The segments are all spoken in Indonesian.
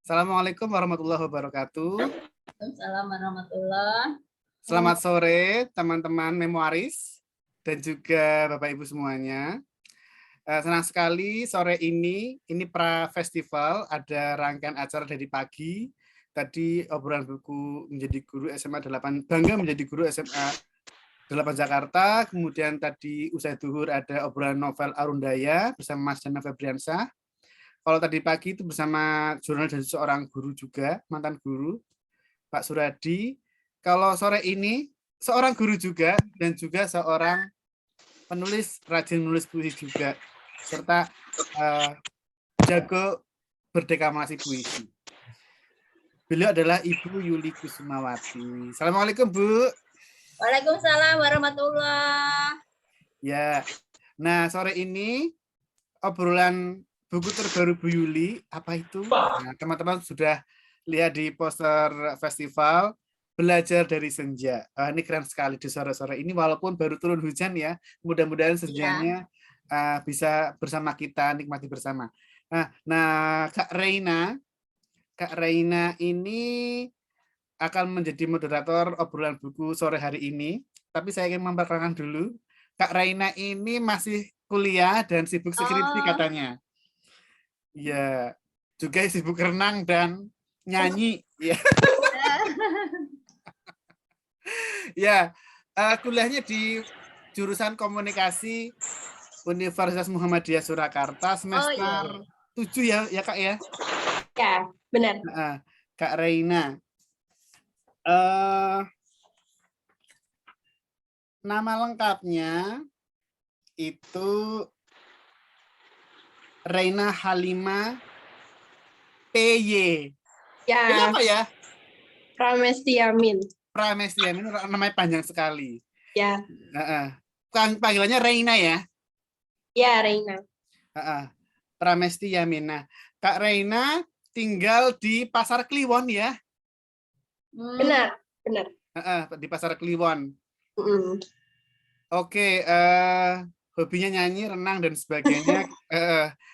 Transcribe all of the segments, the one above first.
Assalamualaikum warahmatullahi wabarakatuh. Waalaikumsalam warahmatullahi. Selamat sore teman-teman memoaris dan juga Bapak Ibu semuanya. Senang sekali sore ini pra festival, ada rangkaian acara dari pagi. Tadi obrolan buku menjadi guru SMA 8, bangga menjadi guru SMA 8 Jakarta. Kemudian tadi usai duhur ada obrolan novel Arundaya bersama Mas Jana Febriansah. Kalau tadi pagi itu bersama jurnal dari seorang guru juga, mantan guru, Pak Suradi. Kalau sore ini, seorang guru juga, dan juga seorang penulis, rajin menulis puisi juga, serta jago berdeklamasi puisi. Beliau adalah Ibu Yuli Kusumawati. Assalamualaikum, Bu. Waalaikumsalam warahmatullahi. Ya, nah sore ini obrolan buku terbaru Bu Yuli, apa itu? Nah, teman-teman sudah lihat di poster festival, Belajar dari Senja. Ini keren sekali di sore-sore ini, walaupun baru turun hujan ya, mudah-mudahan senjanya bisa bersama kita, nikmati bersama. Nah, Kak Reina ini akan menjadi moderator obrolan buku sore hari ini, tapi saya ingin memperkenalkan dulu, Kak Reina ini masih kuliah dan sibuk skripsi katanya. Ya, juga sibuk renang dan nyanyi. Ya, ya kuliahnya di jurusan komunikasi Universitas Muhammadiyah Surakarta semester 7 ya Kak ya? Ya, benar. Kak Reina. Nama lengkapnya itu Reina Halimah PY. Ya. PY apa ya? Pramestiamin. Pramestiamin, namanya panjang sekali. Ya. Panggilannya Reina ya? Ya, Reina. Pramestiamin. Nah, Kak Reina tinggal di Pasar Kliwon ya? Benar, benar. Di Pasar Kliwon. Oke, hobinya nyanyi, renang dan sebagainya.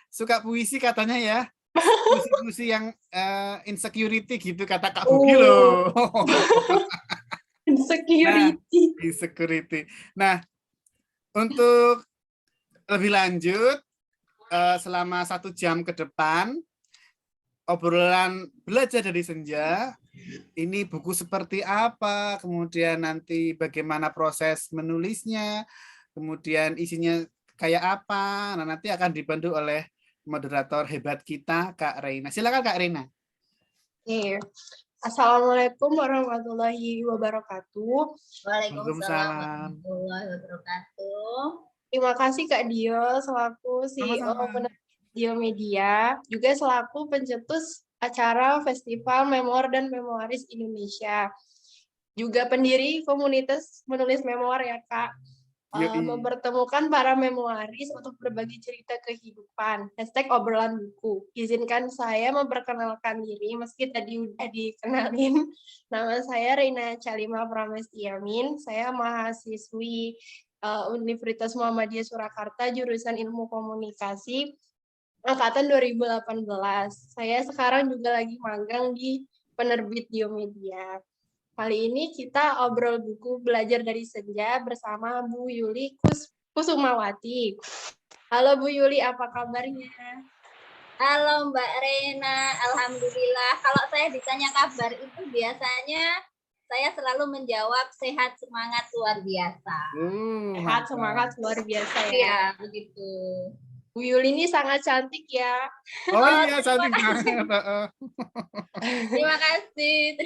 Suka puisi katanya ya? Puisi-puisi yang insecurity gitu kata Kak Bugi loh. Insecurity. Nah, untuk lebih lanjut, selama 1 jam ke depan, obrolan Belajar dari Senja, ini buku seperti apa, kemudian nanti bagaimana proses menulisnya, kemudian isinya kayak apa, nah nanti akan dibantu oleh moderator hebat kita, Kak Reina. Silakan Kak Reina. Assalamualaikum warahmatullahi wabarakatuh. Waalaikumsalam warahmatullahi wabarakatuh. Terima kasih Kak Dio selaku CEO Dio Media, juga selaku pencetus acara Festival Memoir dan Memoaris Indonesia. Juga pendiri komunitas menulis memoir ya Kak. Mempertemukan para memoaris untuk berbagi cerita kehidupan. #obrolan buku. Izinkan saya memperkenalkan diri, meski tadi udah dikenalin. Nama saya Reina Halimah Pramestiamin. Saya mahasiswi Universitas Muhammadiyah Surakarta, jurusan Ilmu Komunikasi, angkatan 2018. Saya sekarang juga lagi magang di penerbit Dio Media. Kali ini kita obrol buku Belajar dari Senja bersama Bu Yuli Kusumawati. Halo Bu Yuli, apa kabarnya? Halo Mbak Reina, alhamdulillah. Kalau saya ditanya kabar itu biasanya saya selalu menjawab sehat semangat luar biasa. Sehat semangat luar biasa ya. Iya, begitu. Bu Yuli ini sangat cantik ya. Oh iya, cantik banget. Terima kasih.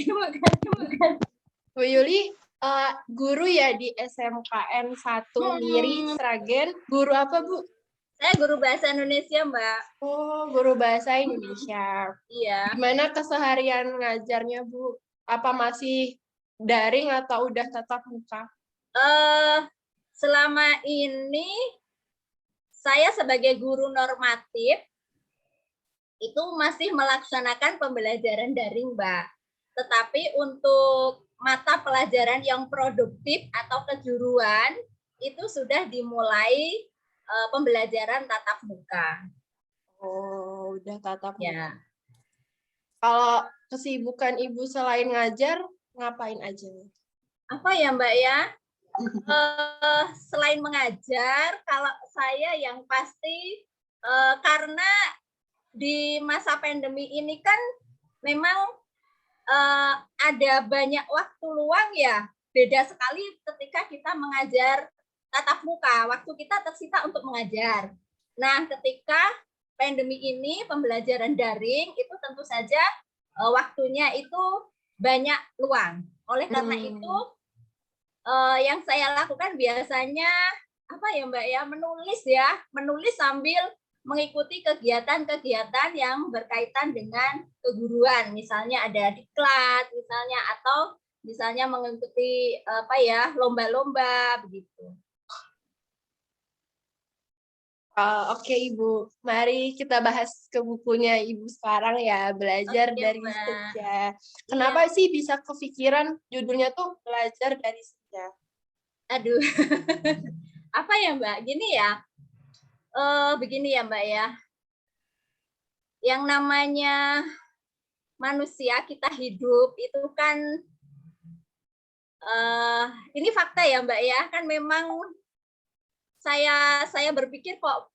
Bu Yuli guru ya di SMKN 1 Miri Sragen. Guru apa Bu? Saya guru bahasa Indonesia Mbak. Oh, guru bahasa Indonesia. Iya. Gimana keseharian ngajarnya Bu? Apa masih daring atau udah tatap muka? Selama ini saya sebagai guru normatif itu masih melaksanakan pembelajaran daring, Mbak. Tetapi untuk mata pelajaran yang produktif atau kejuruan itu sudah dimulai pembelajaran tatap muka. Oh, udah tatap muka. Ya. Kalau kesibukan Ibu selain ngajar, ngapain aja? Apa ya Mbak ya? Selain mengajar, kalau saya yang pasti karena di masa pandemi ini kan memang ada banyak waktu luang ya. Beda sekali ketika kita mengajar tatap muka, waktu kita tersita untuk mengajar. Nah, ketika pandemi ini pembelajaran daring itu tentu saja waktunya itu banyak luang. Oleh karena itu yang saya lakukan biasanya apa ya Mbak ya, menulis sambil mengikuti kegiatan-kegiatan yang berkaitan dengan keguruan, misalnya ada diklat misalnya, atau misalnya mengikuti apa ya, lomba-lomba begitu. Oke Ibu, mari kita bahas ke bukunya Ibu sekarang ya, Belajar dari Mbak. Senja. Kenapa sih bisa kepikiran judulnya tuh Belajar dari Senja? Aduh, apa ya Mbak? Gini ya, begini ya Mbak ya. Yang namanya manusia, kita hidup itu kan ini fakta ya Mbak ya, kan memang saya berpikir kok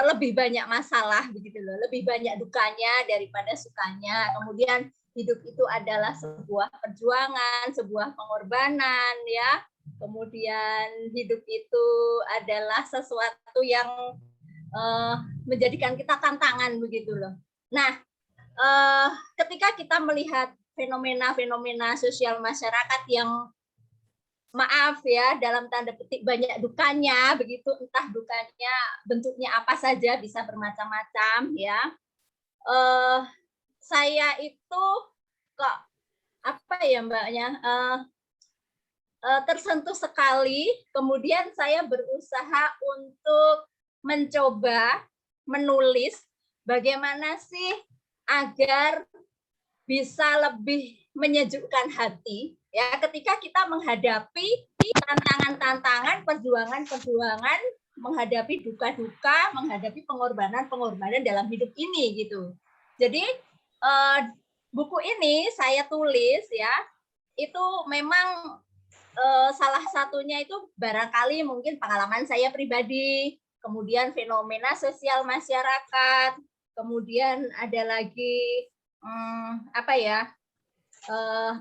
lebih banyak masalah begitu loh, lebih banyak dukanya daripada sukanya. Kemudian hidup itu adalah sebuah perjuangan, sebuah pengorbanan ya. Kemudian hidup itu adalah sesuatu yang menjadikan kita tantangan begitu loh. Nah, ketika kita melihat fenomena-fenomena sosial masyarakat yang maaf ya, dalam tanda petik banyak dukanya begitu, entah dukanya bentuknya apa saja, bisa bermacam-macam ya. Saya itu kok apa ya Mbaknya, tersentuh sekali. Kemudian saya berusaha untuk mencoba menulis bagaimana sih agar bisa lebih menyejukkan hati ya ketika kita menghadapi tantangan-tantangan, perjuangan-perjuangan, menghadapi duka-duka, menghadapi pengorbanan-pengorbanan dalam hidup ini gitu. Jadi buku ini saya tulis ya, itu memang salah satunya itu barangkali mungkin pengalaman saya pribadi, kemudian fenomena sosial masyarakat, kemudian ada lagi apa ya,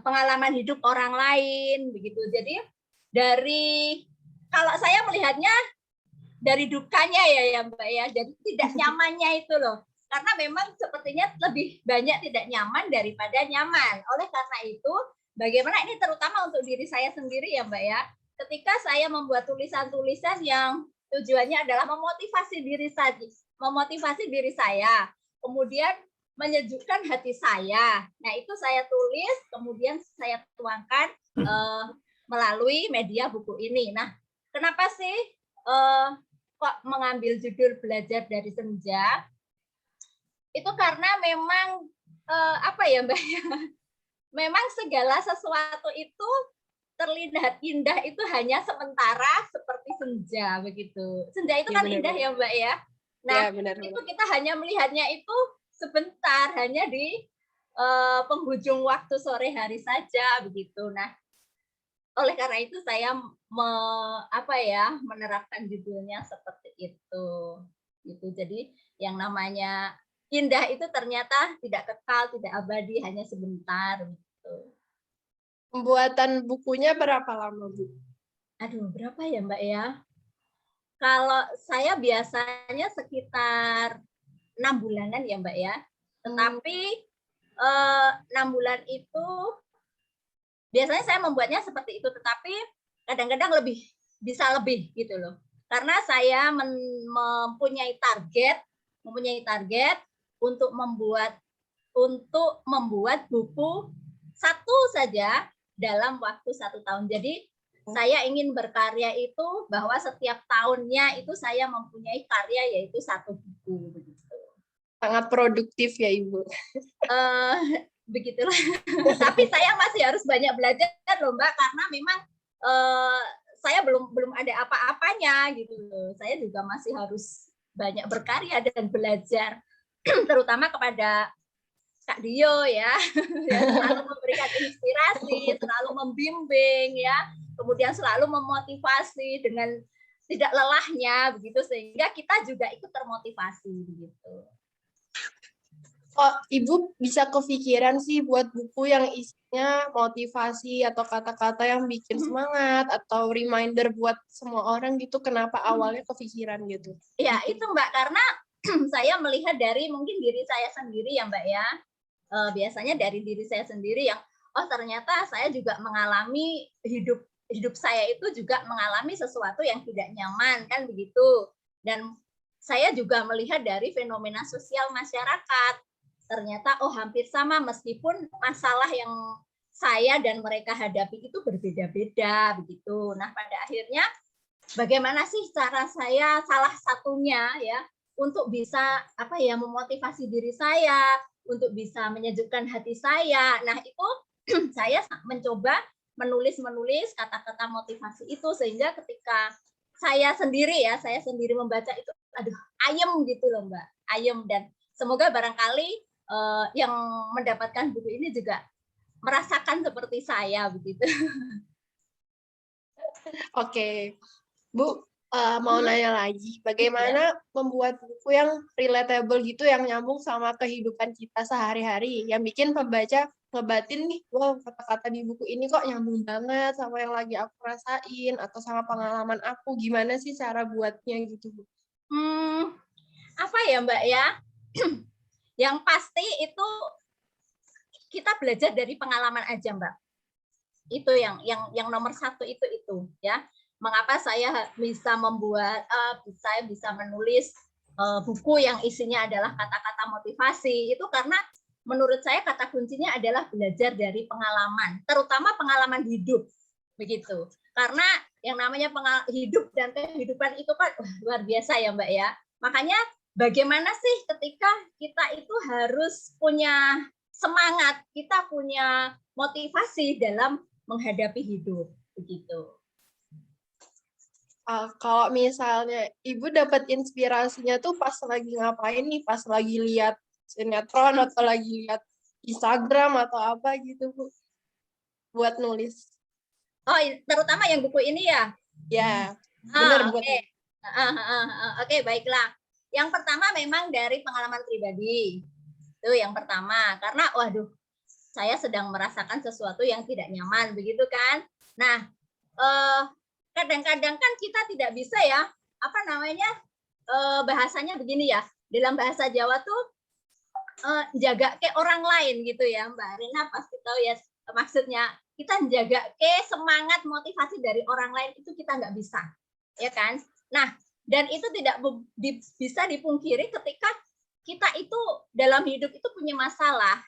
pengalaman hidup orang lain begitu. Jadi dari, kalau saya melihatnya dari dukanya ya Mbak ya, jadi tidak nyamannya itu loh, karena memang sepertinya lebih banyak tidak nyaman daripada nyaman. Oleh karena itu bagaimana ini terutama untuk diri saya sendiri ya Mbak ya, ketika saya membuat tulisan-tulisan yang tujuannya adalah memotivasi diri saya, kemudian menyejukkan hati saya. Nah, itu saya tulis, kemudian saya tuangkan melalui media buku ini. Nah, kenapa sih kok mengambil judul Belajar dari Senja? Itu karena memang apa ya Mbak ya? Memang segala sesuatu itu terlihat indah itu hanya sementara, seperti senja begitu. Senja itu kan indah ya Mbak ya. Nah, itu kita hanya melihatnya itu sebentar, hanya di penghujung waktu sore hari saja begitu. Nah, oleh karena itu saya menerapkan judulnya seperti itu. Gitu. Jadi yang namanya indah itu ternyata tidak kekal, tidak abadi, hanya sebentar gitu. Pembuatan bukunya berapa lama, Bu? Aduh, berapa ya Mbak ya? Kalau saya biasanya sekitar 6 bulanan ya Mbak ya. Tetapi 6 bulan itu biasanya saya membuatnya seperti itu, tetapi kadang-kadang bisa lebih gitu loh. Karena saya mempunyai target untuk membuat buku satu saja dalam waktu 1 tahun. Jadi saya ingin berkarya itu bahwa setiap tahunnya itu saya mempunyai karya, yaitu 1 buku begitu. Sangat produktif ya Ibu. Begitulah. Tapi saya masih harus banyak belajar loh Mbak, karena memang saya belum ada apa-apanya gitu loh. Saya juga masih harus banyak berkarya dan belajar, terutama kepada Kak Dio ya, ya selalu memberikan inspirasi, selalu membimbing ya, kemudian selalu memotivasi dengan tidak lelahnya begitu, sehingga kita juga ikut termotivasi begitu. Oh, Ibu bisa kepikiran sih buat buku yang isinya motivasi atau kata-kata yang bikin semangat atau reminder buat semua orang gitu, kenapa awalnya kepikiran gitu? Ya itu Mbak, karena saya melihat dari mungkin diri saya sendiri ya Mbak ya, biasanya dari diri saya sendiri yang oh ternyata saya juga mengalami hidup saya itu juga mengalami sesuatu yang tidak nyaman kan begitu, dan saya juga melihat dari fenomena sosial masyarakat. Ternyata oh hampir sama meskipun masalah yang saya dan mereka hadapi itu berbeda-beda begitu. Nah, pada akhirnya bagaimana sih cara saya salah satunya ya untuk bisa apa ya memotivasi diri saya, untuk bisa menyejukkan hati saya. Nah, itu saya mencoba menulis kata-kata motivasi itu sehingga ketika saya sendiri membaca itu aduh ayem gitu loh Mbak. Ayem, dan semoga barangkali yang mendapatkan buku ini juga merasakan seperti saya begitu. Oke, Bu, mau nanya lagi, bagaimana membuat buku yang relatable gitu, yang nyambung sama kehidupan kita sehari-hari, yang bikin pembaca ngebatin nih, wow kata-kata di buku ini kok nyambung banget sama yang lagi aku rasain atau sama pengalaman aku, gimana sih cara buatnya gitu, Bu? Apa ya Mbak ya? Yang pasti itu kita belajar dari pengalaman aja Mbak. Itu yang nomor satu itu ya. Mengapa saya bisa membuat saya bisa menulis buku yang isinya adalah kata-kata motivasi, itu karena menurut saya kata kuncinya adalah belajar dari pengalaman, terutama pengalaman hidup begitu. Karena yang namanya hidup dan kehidupan itu kan luar biasa ya Mbak ya. Makanya bagaimana sih ketika kita itu harus punya semangat, kita punya motivasi dalam menghadapi hidup begitu. Kalau misalnya Ibu dapat inspirasinya tuh pas lagi ngapain nih? Pas lagi lihat sinetron atau lagi lihat Instagram atau apa gitu, Bu? Buat nulis. Oh, terutama yang buku ini ya? Ya, benar buat. Oke. Oke, baiklah. Yang pertama memang dari pengalaman pribadi. Itu yang pertama. Karena waduh, saya sedang merasakan sesuatu yang tidak nyaman, begitu kan? Nah, kadang-kadang kan kita tidak bisa ya, apa namanya, bahasanya begini ya, dalam bahasa Jawa tuh jaga ke orang lain gitu ya, Mbak Rina pasti tahu ya maksudnya. Kita jaga ke semangat motivasi dari orang lain itu kita nggak bisa, ya kan? Nah, dan itu tidak bisa dipungkiri ketika kita itu dalam hidup itu punya masalah.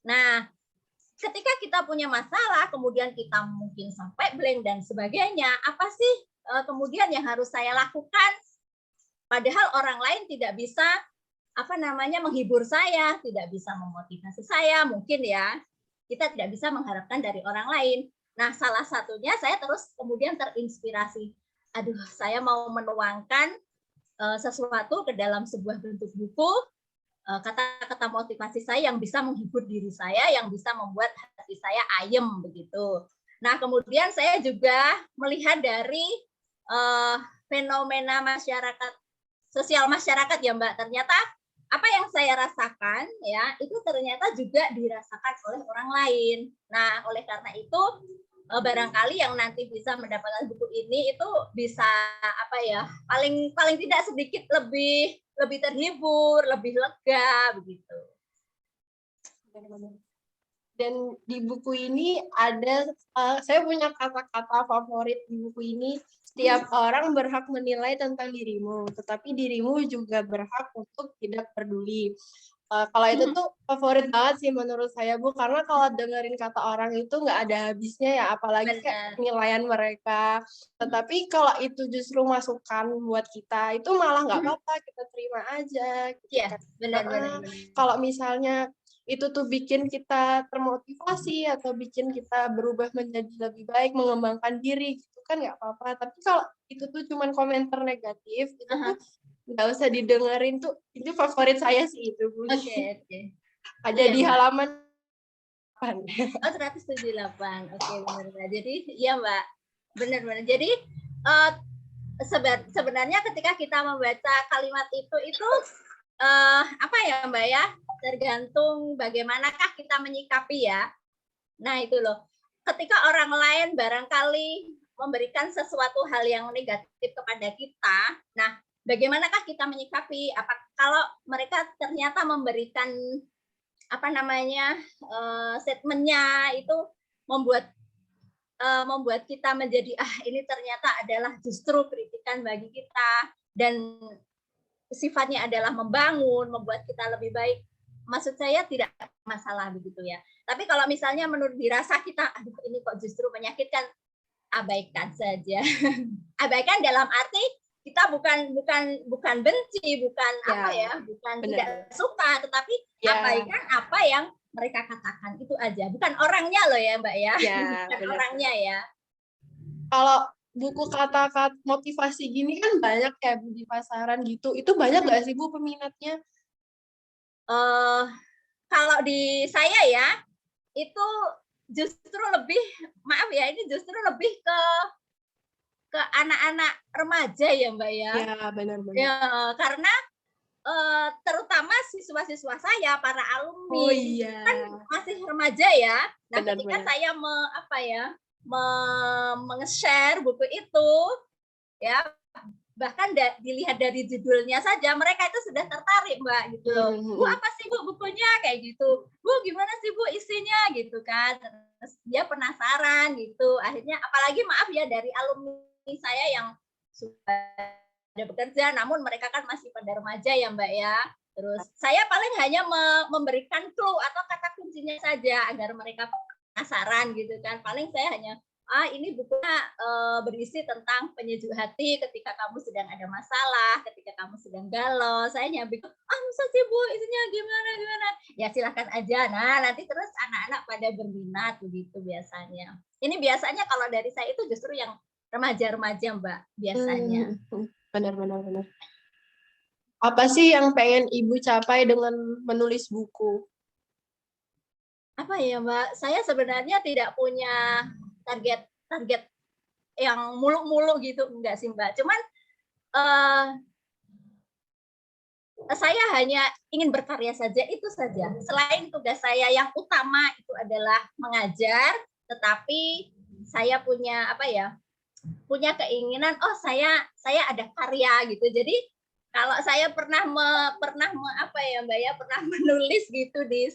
Nah, ketika kita punya masalah, kemudian kita mungkin sampai blank dan sebagainya, apa sih kemudian yang harus saya lakukan? Padahal orang lain tidak bisa apa namanya menghibur saya, tidak bisa memotivasi saya, mungkin ya. Kita tidak bisa mengharapkan dari orang lain. Nah, salah satunya saya terus kemudian terinspirasi. Aduh, saya mau menuangkan sesuatu ke dalam sebuah bentuk buku, kata-kata motivasi saya yang bisa menghibur diri saya, yang bisa membuat hati saya ayem begitu. Nah, kemudian saya juga melihat dari fenomena masyarakat, sosial masyarakat ya Mbak. Ternyata apa yang saya rasakan ya itu ternyata juga dirasakan oleh orang lain. Nah, oleh karena itu barangkali yang nanti bisa mendapatkan buku ini itu bisa apa ya, paling tidak sedikit lebih terhibur, lebih lega begitu. Dan di buku ini ada saya punya kata-kata favorit di buku ini. Setiap orang berhak menilai tentang dirimu, tetapi dirimu juga berhak untuk tidak peduli. Kalau itu tuh favorit banget sih menurut saya, Bu, karena kalau dengerin kata orang itu nggak ada habisnya ya, apalagi kayak penilaian mereka. Tetapi kalau itu justru masukan buat kita, itu malah nggak apa-apa, kita terima aja. Iya, benar. Kalau misalnya itu tuh bikin kita termotivasi atau bikin kita berubah menjadi lebih baik, mengembangkan diri gitu kan nggak apa-apa. Tapi kalau itu tuh cuman komentar negatif, itu tuh nggak usah didengerin tuh. Itu favorit saya sih itu, Bu. Oke. Ada Iya, di Mbak. halaman 8. Oh, 178. Oke, benar-benar. Jadi, iya, Mbak. Benar-benar. Jadi, sebenarnya ketika kita membaca kalimat itu apa ya, Mbak ya? Tergantung bagaimanakah kita menyikapi ya. Nah, itu loh. Ketika orang lain barangkali memberikan sesuatu hal yang negatif kepada kita, nah, bagaimanakah kita menyikapi? Apa kalau mereka ternyata memberikan apa namanya statementnya itu membuat kita menjadi ini ternyata adalah justru kritikan bagi kita dan sifatnya adalah membangun, membuat kita lebih baik. Maksud saya tidak masalah begitu ya. Tapi kalau misalnya menurut dirasa kita, aduh ini kok justru menyakitkan, abaikan saja. Abaikan dalam arti kita bukan benci, bukan bukan benar. tidak suka, tetapi abaikan apa yang mereka katakan itu aja. Bukan orangnya loh ya, Mbak ya. Bukan benar. orangnya ya. Kalau buku kata-kata motivasi gini kan banyak ya Bu di pasaran gitu. Itu banyak nggak sih Bu peminatnya? Kalau di saya ya, itu justru lebih, maaf ya, ini justru lebih ke anak-anak remaja ya Mbak ya. Ya, benar-benar. Ya, karena terutama siswa-siswa saya, para alumni, kan masih remaja ya. Nah, ketika saya menge-share buku itu, ya bahkan dilihat dari judulnya saja mereka itu sudah tertarik Mbak gitu loh. Bu, apa sih Bu bukunya kayak gitu? Bu, gimana sih Bu isinya gitu kan? Terus dia penasaran gitu. Akhirnya apalagi maaf ya dari alumni saya yang sudah bekerja namun mereka kan masih pada remaja ya Mbak ya. Terus saya paling hanya memberikan clue atau kata kuncinya saja agar mereka penasaran gitu kan. Paling saya hanya ini bukunya berisi tentang penyejuk hati ketika kamu sedang ada masalah, ketika kamu sedang galau. Saya nyambi, masa sih Bu, isinya gimana? Ya silahkan aja. Nah, nanti terus anak-anak pada berminat begitu biasanya. Ini biasanya kalau dari saya itu justru yang remaja-remaja Mbak, biasanya. Benar. Apa sih yang pengen Ibu capai dengan menulis buku? Apa ya Mbak, saya sebenarnya tidak punya target yang muluk-muluk gitu, enggak sih Mbak. Cuman saya hanya ingin berkarya saja, itu saja. Selain tugas saya yang utama itu adalah mengajar, tetapi saya punya punya keinginan, saya ada karya gitu. Jadi kalau saya pernah menulis gitu di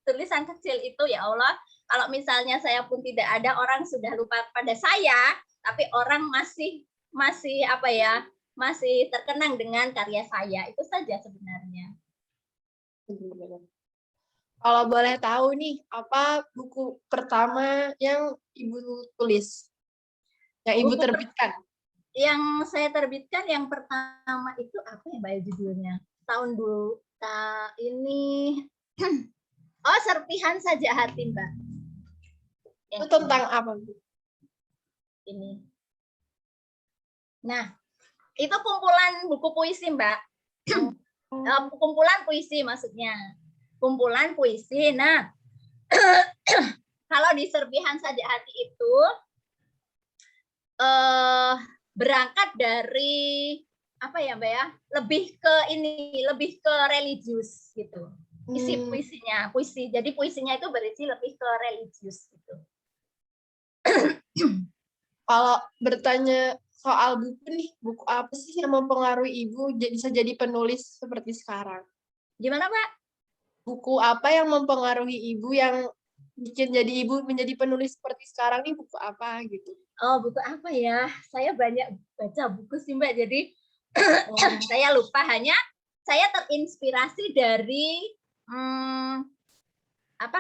tulisan kecil itu, ya Allah, kalau misalnya saya pun tidak ada, orang sudah lupa pada saya, tapi orang masih masih terkenang dengan karya saya. Itu saja sebenarnya. Kalau boleh tahu nih, apa buku pertama yang Ibu tulis? Yang Ibu terbitkan? Yang saya terbitkan yang pertama itu apa ya Mbak judulnya? Tahun dulu ini Serpihan Saja Hati Mbak. Itu tentang apa Bu? Ini. Nah, itu kumpulan buku puisi Mbak. Kumpulan puisi maksudnya. Kumpulan puisi. Nah, kalau di Serpihan Saja Hati itu berangkat dari apa ya Mbak ya? Lebih ke religius gitu. Isi puisinya, puisi. Jadi puisinya itu berisi lebih ke religius gitu. Kalau bertanya soal buku nih, buku apa sih yang mempengaruhi Ibu bisa jadi penulis seperti sekarang? Gimana Pak? Buku apa yang mempengaruhi Ibu yang bikin jadi Ibu menjadi penulis seperti sekarang nih, buku apa gitu? Buku apa ya? Saya banyak baca buku sih Mbak, jadi saya lupa. Hanya saya terinspirasi dari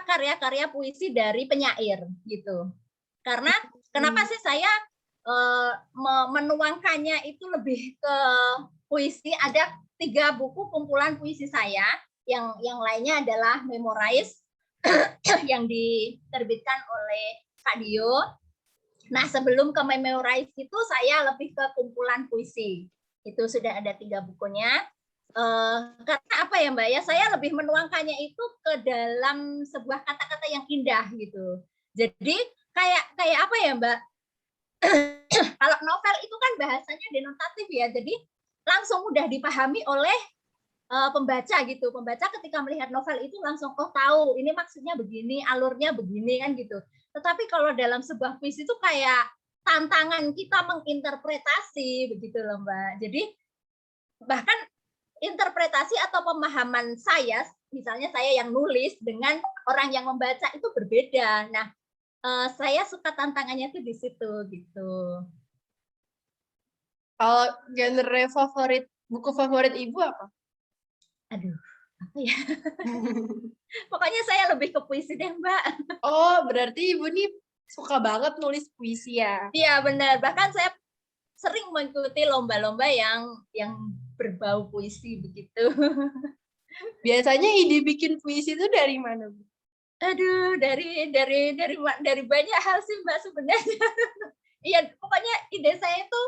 karya-karya puisi dari penyair gitu. Karena kenapa sih saya menuangkannya itu lebih ke puisi? Ada 3 buku kumpulan puisi saya, yang lainnya adalah Memorize yang diterbitkan oleh Kak Dio. Nah, sebelum ke Memorize itu saya lebih ke kumpulan puisi. Itu sudah ada 3 bukunya. Karena apa ya Mbak ya, saya lebih menuangkannya itu ke dalam sebuah kata-kata yang indah gitu. Jadi kayak apa ya Mbak? Kalau novel itu kan bahasanya denotatif ya, jadi langsung mudah dipahami oleh pembaca gitu. Pembaca ketika melihat novel itu langsung tahu ini maksudnya begini, alurnya begini kan gitu. Tetapi kalau dalam sebuah puisi itu kayak tantangan kita menginterpretasi begitu loh Mbak. Jadi bahkan interpretasi atau pemahaman saya, misalnya saya yang nulis dengan orang yang membaca itu berbeda. Nah, saya suka tantangannya tuh di situ gitu. Kalau genre favorit, buku favorit Ibu apa? Aduh, apa ya? Pokoknya saya lebih ke puisi deh, Mbak. Oh, berarti Ibu nih suka banget nulis puisi ya? Iya, benar. Bahkan saya sering mengikuti lomba-lomba yang berbau puisi begitu. Biasanya ide bikin puisi itu dari mana, Bu? Aduh, dari banyak hal sih, Mbak sebenarnya. Iya, pokoknya ide saya itu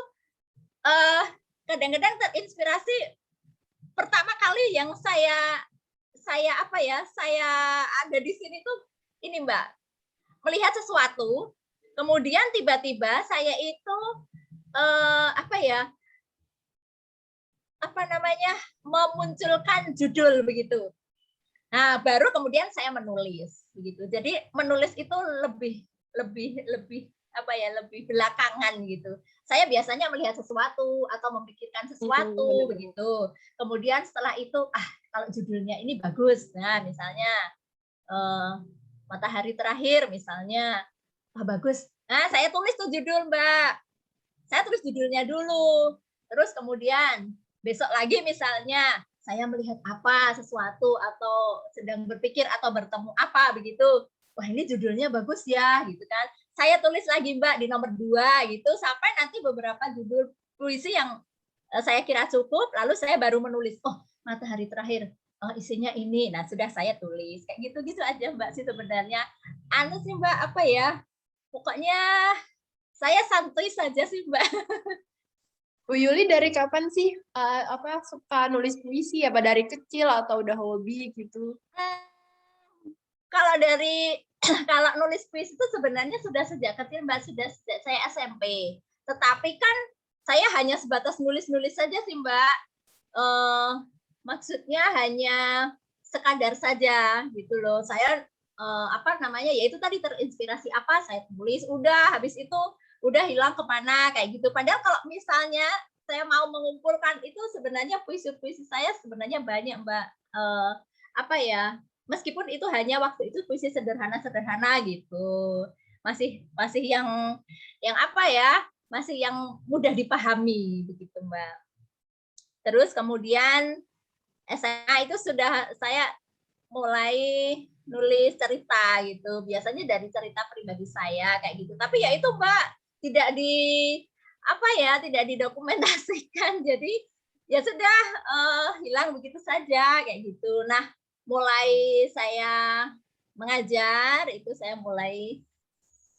kadang-kadang terinspirasi pertama kali yang saya apa ya, saya ada di sini tuh ini Mbak, melihat sesuatu, kemudian tiba-tiba saya itu apa namanya, memunculkan judul begitu. Nah, baru kemudian saya menulis begitu. Jadi menulis itu lebih lebih belakangan gitu. Saya biasanya melihat sesuatu atau memikirkan sesuatu begitu. Kemudian setelah itu kalau judulnya ini bagus. Nah, misalnya Matahari Terakhir misalnya. Bagus. Nah, saya tulis tuh judul, Mbak. Saya tulis judulnya dulu. Terus kemudian besok lagi misalnya saya melihat apa sesuatu atau sedang berpikir atau bertemu apa begitu. Wah, ini judulnya bagus ya gitu kan. Saya tulis lagi Mbak di nomor 2 gitu sampai nanti beberapa judul puisi yang saya kira cukup, lalu saya baru menulis, Matahari Terakhir. Oh, isinya ini. Nah, sudah saya tulis. Kayak gitu-gitu aja Mbak sih sebenarnya. Anu sih Mbak, apa ya? Pokoknya saya santuy saja sih Mbak. Bu Yuli dari kapan sih suka nulis puisi? Apa dari kecil atau udah hobi gitu? Kalau dari kalau nulis puisi itu sebenarnya sudah sejak kecil Mbak, sudah sejak saya SMP. Tetapi kan saya hanya sebatas nulis-nulis saja sih Mbak. Maksudnya hanya sekadar saja gitu loh. Saya ya itu tadi terinspirasi apa saya tulis, udah habis itu udah hilang kemana kayak gitu. Padahal kalau misalnya saya mau mengumpulkan itu sebenarnya puisi-puisi saya sebenarnya banyak Mbak. Meskipun itu hanya waktu itu puisi sederhana-sederhana gitu. Masih yang apa ya? Masih yang mudah dipahami begitu Mbak. Terus kemudian SMA itu sudah saya mulai nulis cerita gitu. Biasanya dari cerita pribadi saya kayak gitu. Tapi ya itu Mbak, tidak tidak didokumentasikan. Jadi ya sudah hilang begitu saja kayak gitu. Nah, mulai saya mengajar itu saya mulai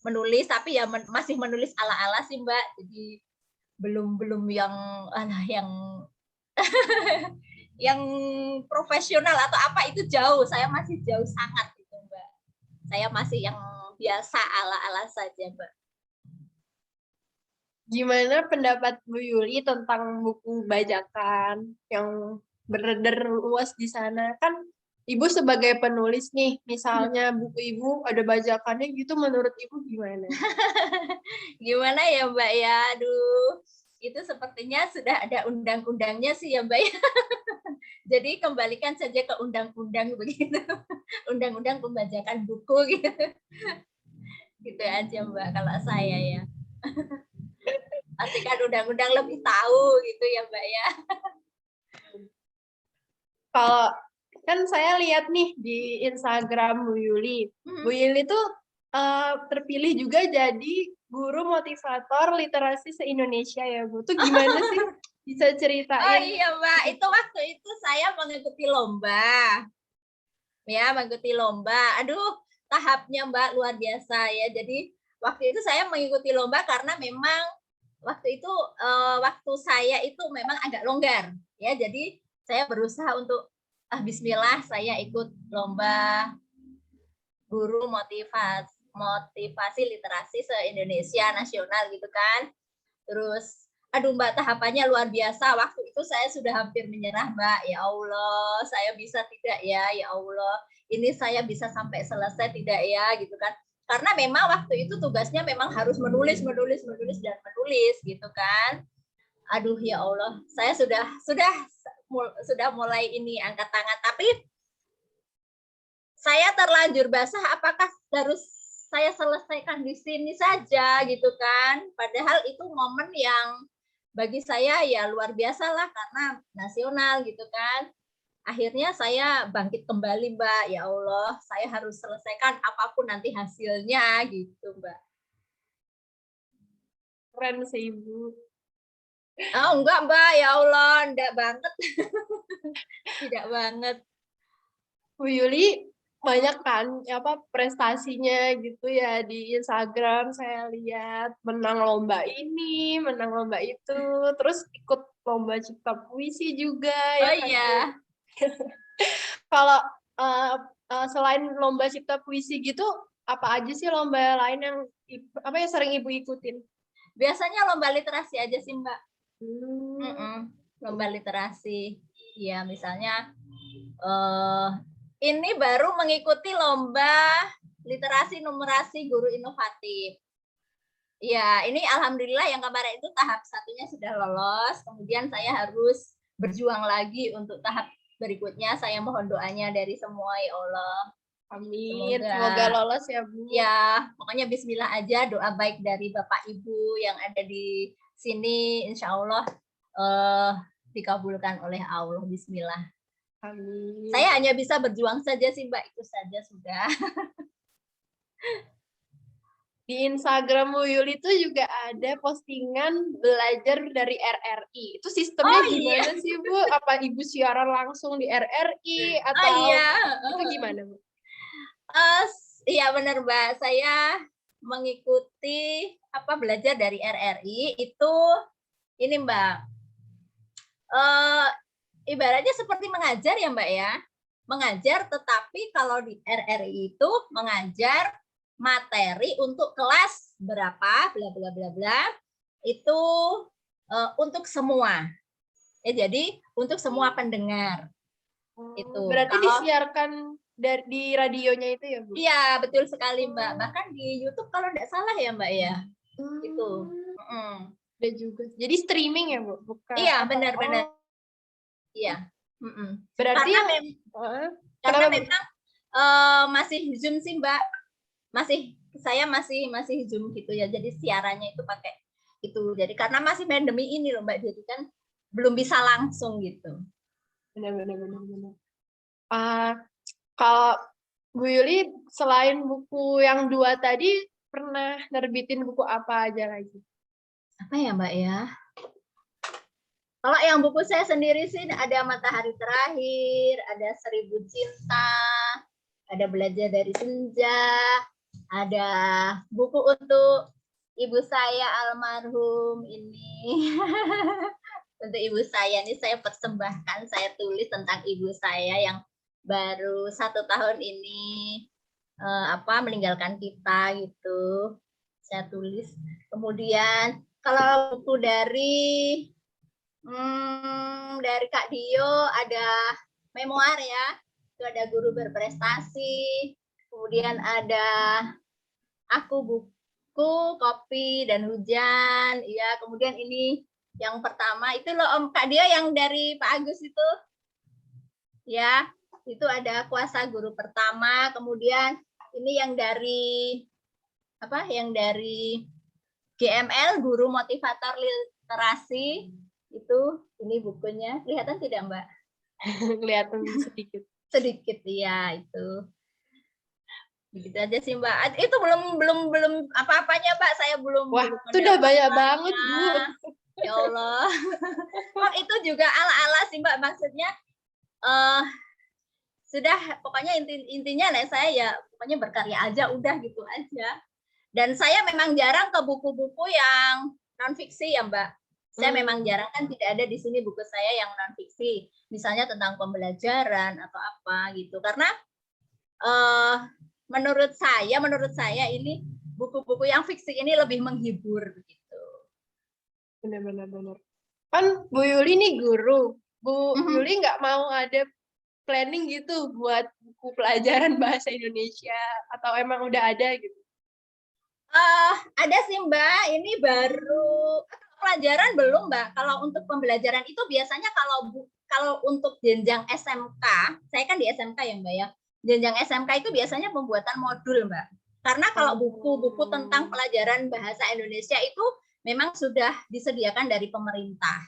menulis tapi ya masih menulis ala-ala sih Mbak. Jadi belum yang yang profesional atau apa itu jauh. Saya masih jauh sangat gitu, Mbak. Saya masih yang biasa ala-ala saja, Mbak. Gimana pendapat Bu Yuli tentang buku bajakan yang beredar luas di sana? Kan Ibu sebagai penulis nih, misalnya buku Ibu ada bajakannya gitu, menurut Ibu gimana? Gimana ya, Mbak ya? Aduh, itu sepertinya sudah ada undang-undangnya sih ya, Mbak ya. Jadi kembalikan saja ke undang-undang begitu. Undang-undang pembajakan buku gitu. Gitu aja Mbak kalau saya ya. Pastikan undang-undang lebih tahu gitu ya Mbak ya. Kalau kan saya lihat nih di Instagram Bu Yuli. Bu Yuli tuh terpilih juga jadi guru motivator literasi se-Indonesia ya Bu. Tuh gimana sih? Bisa ceritain? Oh iya Mbak, itu waktu itu saya mengikuti lomba. Ya, mengikuti lomba. Aduh, tahapnya Mbak luar biasa ya. Jadi waktu itu saya mengikuti lomba karena memang waktu itu waktu saya itu memang agak longgar ya. Jadi saya berusaha untuk bismillah saya ikut lomba guru motivasi literasi se-Indonesia nasional gitu kan. Terus aduh Mbak, tahapannya luar biasa. Waktu itu saya sudah hampir menyerah Mbak. Ya Allah, saya bisa tidak ya? Ya Allah, ini saya bisa sampai selesai tidak ya? Gitu kan. Karena memang waktu itu tugasnya memang harus menulis gitu kan. Aduh ya Allah, saya sudah mulai ini angkat tangan. Tapi saya terlanjur basah, apakah harus saya selesaikan di sini saja gitu kan? Padahal itu momen yang bagi saya ya luar biasa lah karena nasional gitu kan. Akhirnya saya bangkit kembali Mbak, ya Allah saya harus selesaikan apapun nanti hasilnya gitu Mbak. Keren sih Ibu. Oh enggak Mbak, ya Allah enggak banget. Tidak banget. Bu Yuli banyak kan prestasinya gitu ya di Instagram, saya lihat menang lomba ini, menang lomba itu, terus ikut lomba cipta puisi juga Oh ya kan. iya. Kalau selain lomba cipta puisi gitu, apa aja sih lomba lain yang sering Ibu ikutin? Biasanya lomba literasi aja sih Mbak. Lomba literasi. Ya misalnya ini baru mengikuti lomba literasi numerasi guru inovatif. Ya, ini alhamdulillah yang kemarin itu tahap satunya sudah lolos. Kemudian saya harus berjuang lagi untuk tahap berikutnya. Saya mohon doanya dari semua ya Allah. Amin. Semoga lolos ya Bu. Ya, pokoknya bismillah aja, doa baik dari Bapak Ibu yang ada di sini. Insya Allah dikabulkan oleh Allah. Bismillah. Amin. Saya hanya bisa berjuang saja sih Mbak, itu saja sudah. Di Instagram Bu Yuli itu juga ada postingan belajar dari RRI. Itu sistemnya gimana sih Bu? Apa Ibu siaran langsung di RRI atau itu gimana Bu? Iya benar Mbak, saya mengikuti belajar dari RRI itu ini Mbak. Ibaratnya seperti mengajar ya Mbak ya. Mengajar, tetapi kalau di RRI itu mengajar materi untuk kelas berapa bla bla bla bla itu untuk semua. Jadi untuk semua pendengar. Itu. Berarti disiarkan di radionya itu ya Bu? Iya, betul sekali Mbak. Bahkan di YouTube kalau tidak salah ya Mbak ya. Itu. Ada juga. Jadi streaming ya Bu? Bukan. Iya, benar-benar. Iya. Berarti karena memang masih Zoom sih Mbak. Saya masih Zoom gitu ya. Jadi siarannya itu pakai itu. Jadi karena masih pandemi ini loh Mbak. Jadi kan belum bisa langsung gitu. Benar. Kalau Bu Yuli selain buku yang 2 tadi pernah nerbitin buku apa aja lagi? Apa ya Mbak ya? Kalau yang buku saya sendiri sih ada Matahari Terakhir, ada 1000 Cinta, ada Belajar dari Senja, ada buku untuk ibu saya almarhum ini. Untuk ibu saya ini saya persembahkan, saya tulis tentang ibu saya yang baru 1 tahun ini meninggalkan kita gitu. Saya tulis. Kemudian kalau buku dari Kak Dio ada memoir ya, itu ada Guru Berprestasi, kemudian ada Aku Buku, Kopi dan Hujan, ya. Kemudian ini yang pertama itu loh Om Kak Dio yang dari Pak Agus itu, ya, itu ada Kuasa Guru Pertama, kemudian ini yang dari yang dari GML Guru Motivator Literasi. Itu ini bukunya, kelihatan tidak Mbak? Kelihatan sedikit ya itu. Begitu aja sih Mbak. Itu belum apa-apanya Mbak, saya belum. Wah, itu udah banyak banget Bu. Ya Allah. Itu juga ala-ala sih Mbak, maksudnya sudah pokoknya intinya saya ya pokoknya berkarya aja udah gitu aja. Dan saya memang jarang ke buku-buku yang non fiksi ya Mbak. Saya memang jarang, kan tidak ada di sini buku saya yang non fiksi, misalnya tentang pembelajaran atau apa gitu. Karena menurut saya ini buku-buku yang fiksi ini lebih menghibur gitu. Benar. Kan Bu Yuli nih guru. Bu Yuli nggak mau ada planning gitu buat buku pelajaran bahasa Indonesia, atau emang udah ada gitu? Ada sih Mbak, ini baru pelajaran belum Mbak. Kalau untuk pembelajaran itu biasanya kalau untuk jenjang SMK, saya kan di SMK ya Mbak ya. Jenjang SMK itu biasanya pembuatan modul Mbak. Karena kalau buku-buku tentang pelajaran bahasa Indonesia itu memang sudah disediakan dari pemerintah.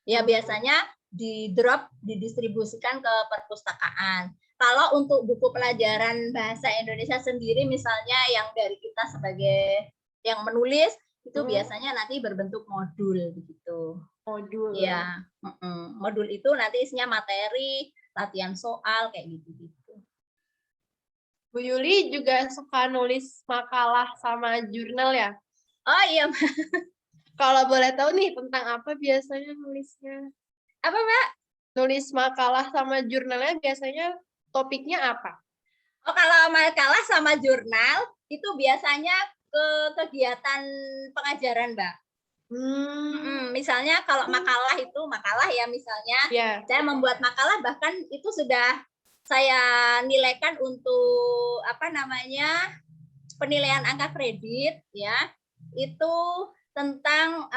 Ya biasanya didistribusikan ke perpustakaan. Kalau untuk buku pelajaran bahasa Indonesia sendiri misalnya yang dari kita sebagai yang menulis itu biasanya nanti berbentuk modul begitu. Modul. Ya, modul itu nanti isinya materi, latihan soal kayak gitu-gitu. Bu Yuli juga suka nulis makalah sama jurnal ya? Oh iya. Kalau boleh tahu nih tentang apa biasanya nulisnya? Apa Mbak? Nulis makalah sama jurnalnya biasanya topiknya apa? Oh, kalau makalah sama jurnal itu biasanya ke kegiatan pengajaran, Mbak. Misalnya kalau makalah ya misalnya saya membuat makalah bahkan itu sudah saya nilaikan untuk penilaian angka kredit ya, itu tentang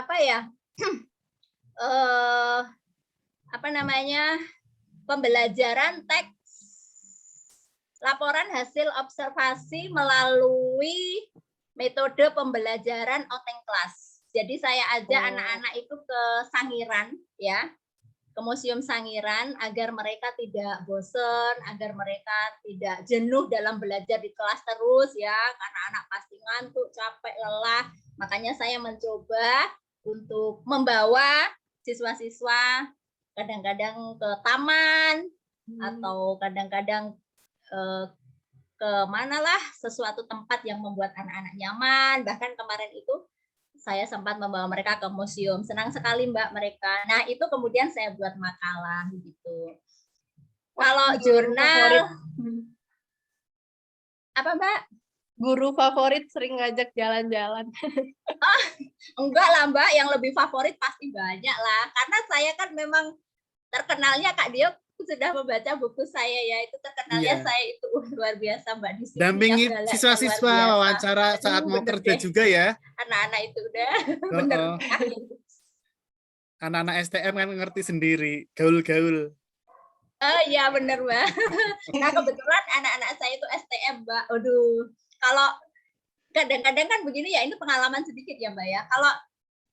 pembelajaran teks laporan hasil observasi melalui metode pembelajaran Oteng Kelas. Jadi saya ajak anak-anak itu ke Sangiran ya, ke Museum Sangiran agar mereka tidak bosan, agar mereka tidak jenuh dalam belajar di kelas terus ya, karena anak pasti ngantuk, capek, lelah. Makanya saya mencoba untuk membawa siswa-siswa kadang-kadang ke taman atau kadang-kadang ke manalah sesuatu tempat yang membuat anak-anak nyaman. Bahkan kemarin itu saya sempat membawa mereka ke museum. Senang sekali Mbak mereka. Nah itu kemudian saya buat makalah gitu. Kalau jurnal apa Mbak? Guru favorit sering ngajak jalan-jalan. Enggak lah Mbak, yang lebih favorit pasti banyak lah. Karena saya kan memang terkenalnya Kak Dio sudah membaca buku saya ya, itu terkenalnya saya itu luar biasa Mbak di sini. Dampingi siswa-siswa wawancara saat mau kerja juga ya. Anak-anak itu udah bener. Anak-anak STM kan ngerti sendiri, gaul-gaul. Oh iya bener Mbak. Nah kebetulan anak-anak saya itu STM Mbak. Aduh, kalau kadang-kadang kan begini ya, ini pengalaman sedikit ya Mbak ya. Kalau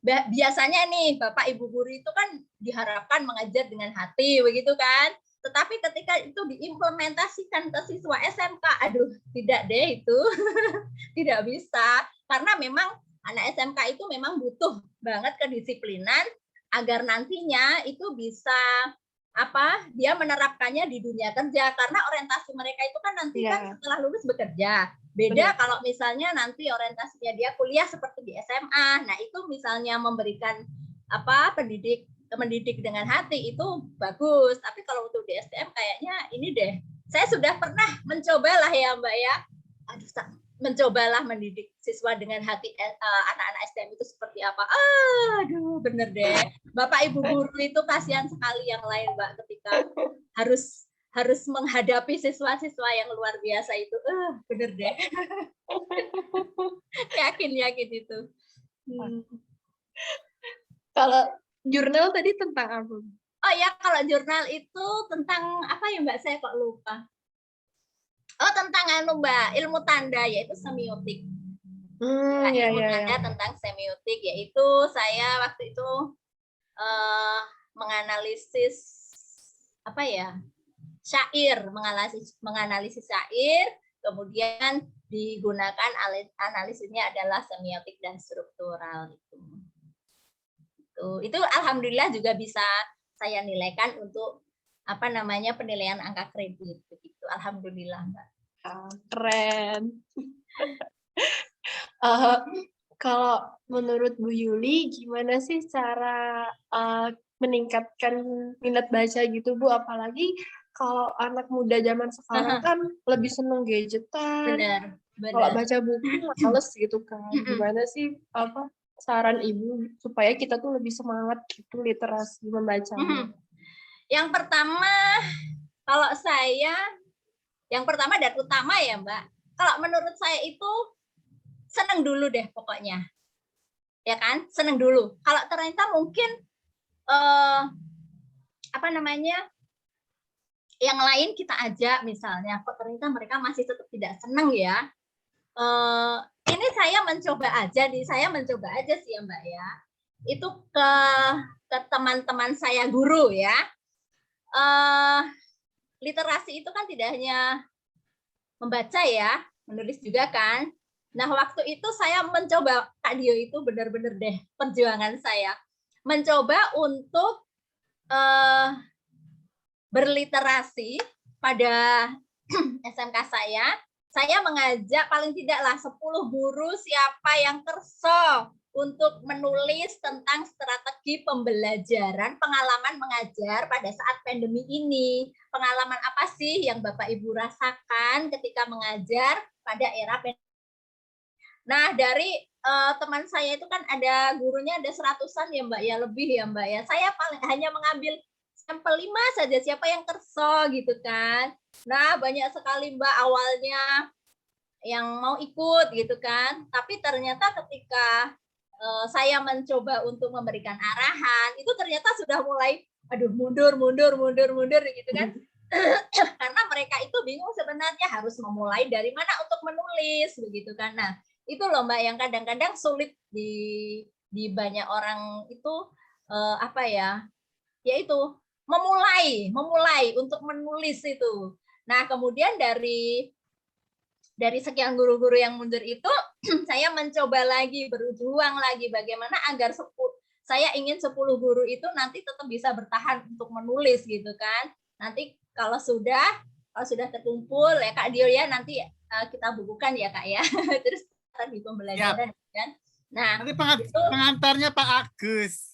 biasanya nih Bapak Ibu guru itu kan diharapkan mengajar dengan hati begitu kan, tetapi ketika itu diimplementasikan ke siswa SMK, aduh tidak deh itu tidak bisa, karena memang anak SMK itu memang butuh banget kedisiplinan agar nantinya itu bisa dia menerapkannya di dunia kerja, karena orientasi mereka itu kan nanti kan setelah lulus bekerja. Beda kalau misalnya nanti orientasinya dia kuliah seperti di SMA. Nah, itu misalnya memberikan mendidik dengan hati itu bagus. Tapi kalau untuk di STM kayaknya ini deh. Saya sudah pernah mencobalah ya, Mbak ya. Mencobalah mendidik siswa dengan hati anak-anak STM itu seperti apa. Aduh, bener deh. Bapak Ibu guru itu kasihan sekali yang lain, Mbak, ketika harus menghadapi siswa-siswa yang luar biasa itu. Bener deh. Yakin itu. Kalau jurnal tadi tentang apa? Oh ya, kalau jurnal itu tentang apa ya Mbak? Saya kok lupa. Oh, tentang Mbak, ilmu tanda, yaitu semiotik. Ilmu tanda tentang semiotik, yaitu saya waktu itu menganalisis syair, menganalisis syair, kemudian digunakan analisisnya adalah semiotik dan struktural itu alhamdulillah juga bisa saya nilaikan untuk penilaian angka kredit begitu. Alhamdulillah Mbak. Keren. Kalau menurut Bu Yuli, gimana sih cara meningkatkan minat baca gitu, Bu? Apalagi kalau anak muda zaman sekarang kan lebih seneng gadgetan. Benar, Kalau benar. baca buku males gitu kan. Gimana sih saran Ibu supaya kita tuh lebih semangat gitu literasi membacanya? Yang pertama, kalau saya, yang pertama dan utama ya Mbak, kalau menurut saya itu seneng dulu deh pokoknya. Ya kan, seneng dulu. Kalau ternyata mungkin yang lain kita ajak misalnya, kok ternyata mereka masih tetap tidak seneng ya. Ini saya mencoba aja sih ya Mbak ya. Itu ke teman-teman saya guru ya. Literasi itu kan tidak hanya membaca ya, menulis juga kan. Nah, waktu itu saya mencoba, Kak Dio, itu benar-benar deh perjuangan saya. Mencoba untuk berliterasi pada SMK saya mengajak paling tidaklah 10 guru siapa yang kerso untuk menulis tentang strategi pembelajaran, pengalaman mengajar pada saat pandemi ini. Pengalaman apa sih yang Bapak Ibu rasakan ketika mengajar pada era pandemi? Nah, dari teman saya itu kan ada gurunya ada 100-an ya Mbak ya, lebih ya Mbak ya. Saya paling hanya mengambil sampel 5 saja siapa yang kerso gitu kan. Nah, banyak sekali Mbak awalnya yang mau ikut gitu kan. Tapi ternyata ketika saya mencoba untuk memberikan arahan, itu ternyata sudah mulai aduh mundur gitu kan. Karena mereka itu bingung sebenarnya harus memulai dari mana untuk menulis begitu kan. Nah, itu loh Mbak yang kadang-kadang sulit di banyak orang itu yaitu memulai untuk menulis itu. Nah, kemudian dari sekian guru-guru yang mundur itu saya mencoba lagi, berjuang lagi bagaimana agar saya ingin 10 guru itu nanti tetap bisa bertahan untuk menulis gitu kan. Nanti kalau sudah terkumpul ya Kak Dio ya, nanti kita bukukan ya Kak ya. Terus di pembelajaran kan. Nah, nanti pengantarnya Pak Agus.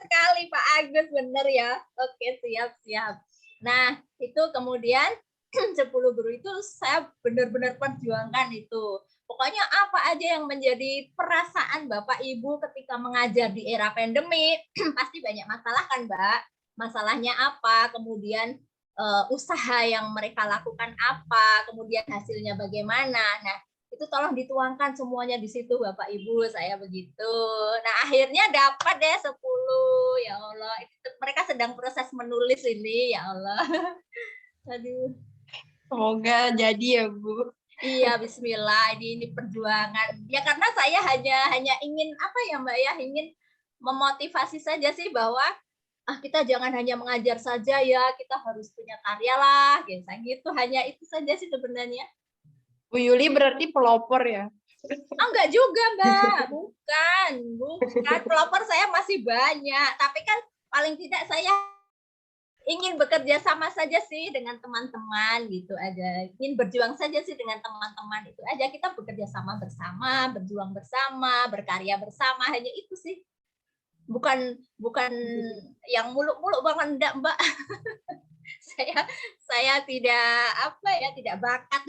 Sekali Pak Agus, bener ya. Oke, siap. Nah, itu kemudian 10 guru itu saya benar-benar perjuangkan itu. Pokoknya apa aja yang menjadi perasaan Bapak Ibu ketika mengajar di era pandemi, pasti banyak masalah kan Mbak. Masalahnya apa, kemudian usaha yang mereka lakukan apa, kemudian hasilnya bagaimana. Nah, itu tolong dituangkan semuanya di situ Bapak Ibu, saya begitu. Nah, akhirnya dapat deh 10. Ya Allah, mereka sedang proses menulis ini, ya Allah. Aduh. Semoga jadi ya Bu. Iya, bismillah, ini perjuangan. Ya karena saya hanya ingin apa ya Mbak ya, ingin memotivasi saja sih bahwa kita jangan hanya mengajar saja ya, kita harus punya karya lah, gitu. Hanya itu saja sih sebenarnya. Bu Yuli berarti pelopor ya? Enggak juga Mbak, bukan. Pelopor saya masih banyak, tapi kan paling tidak saya ingin bekerja sama saja sih dengan teman-teman gitu aja. Ingin berjuang saja sih dengan teman-teman itu aja. Kita bekerja sama bersama, berjuang bersama, berkarya bersama, hanya itu sih. Bukan yang muluk-muluk banget enggak, Mbak. saya tidak bakat.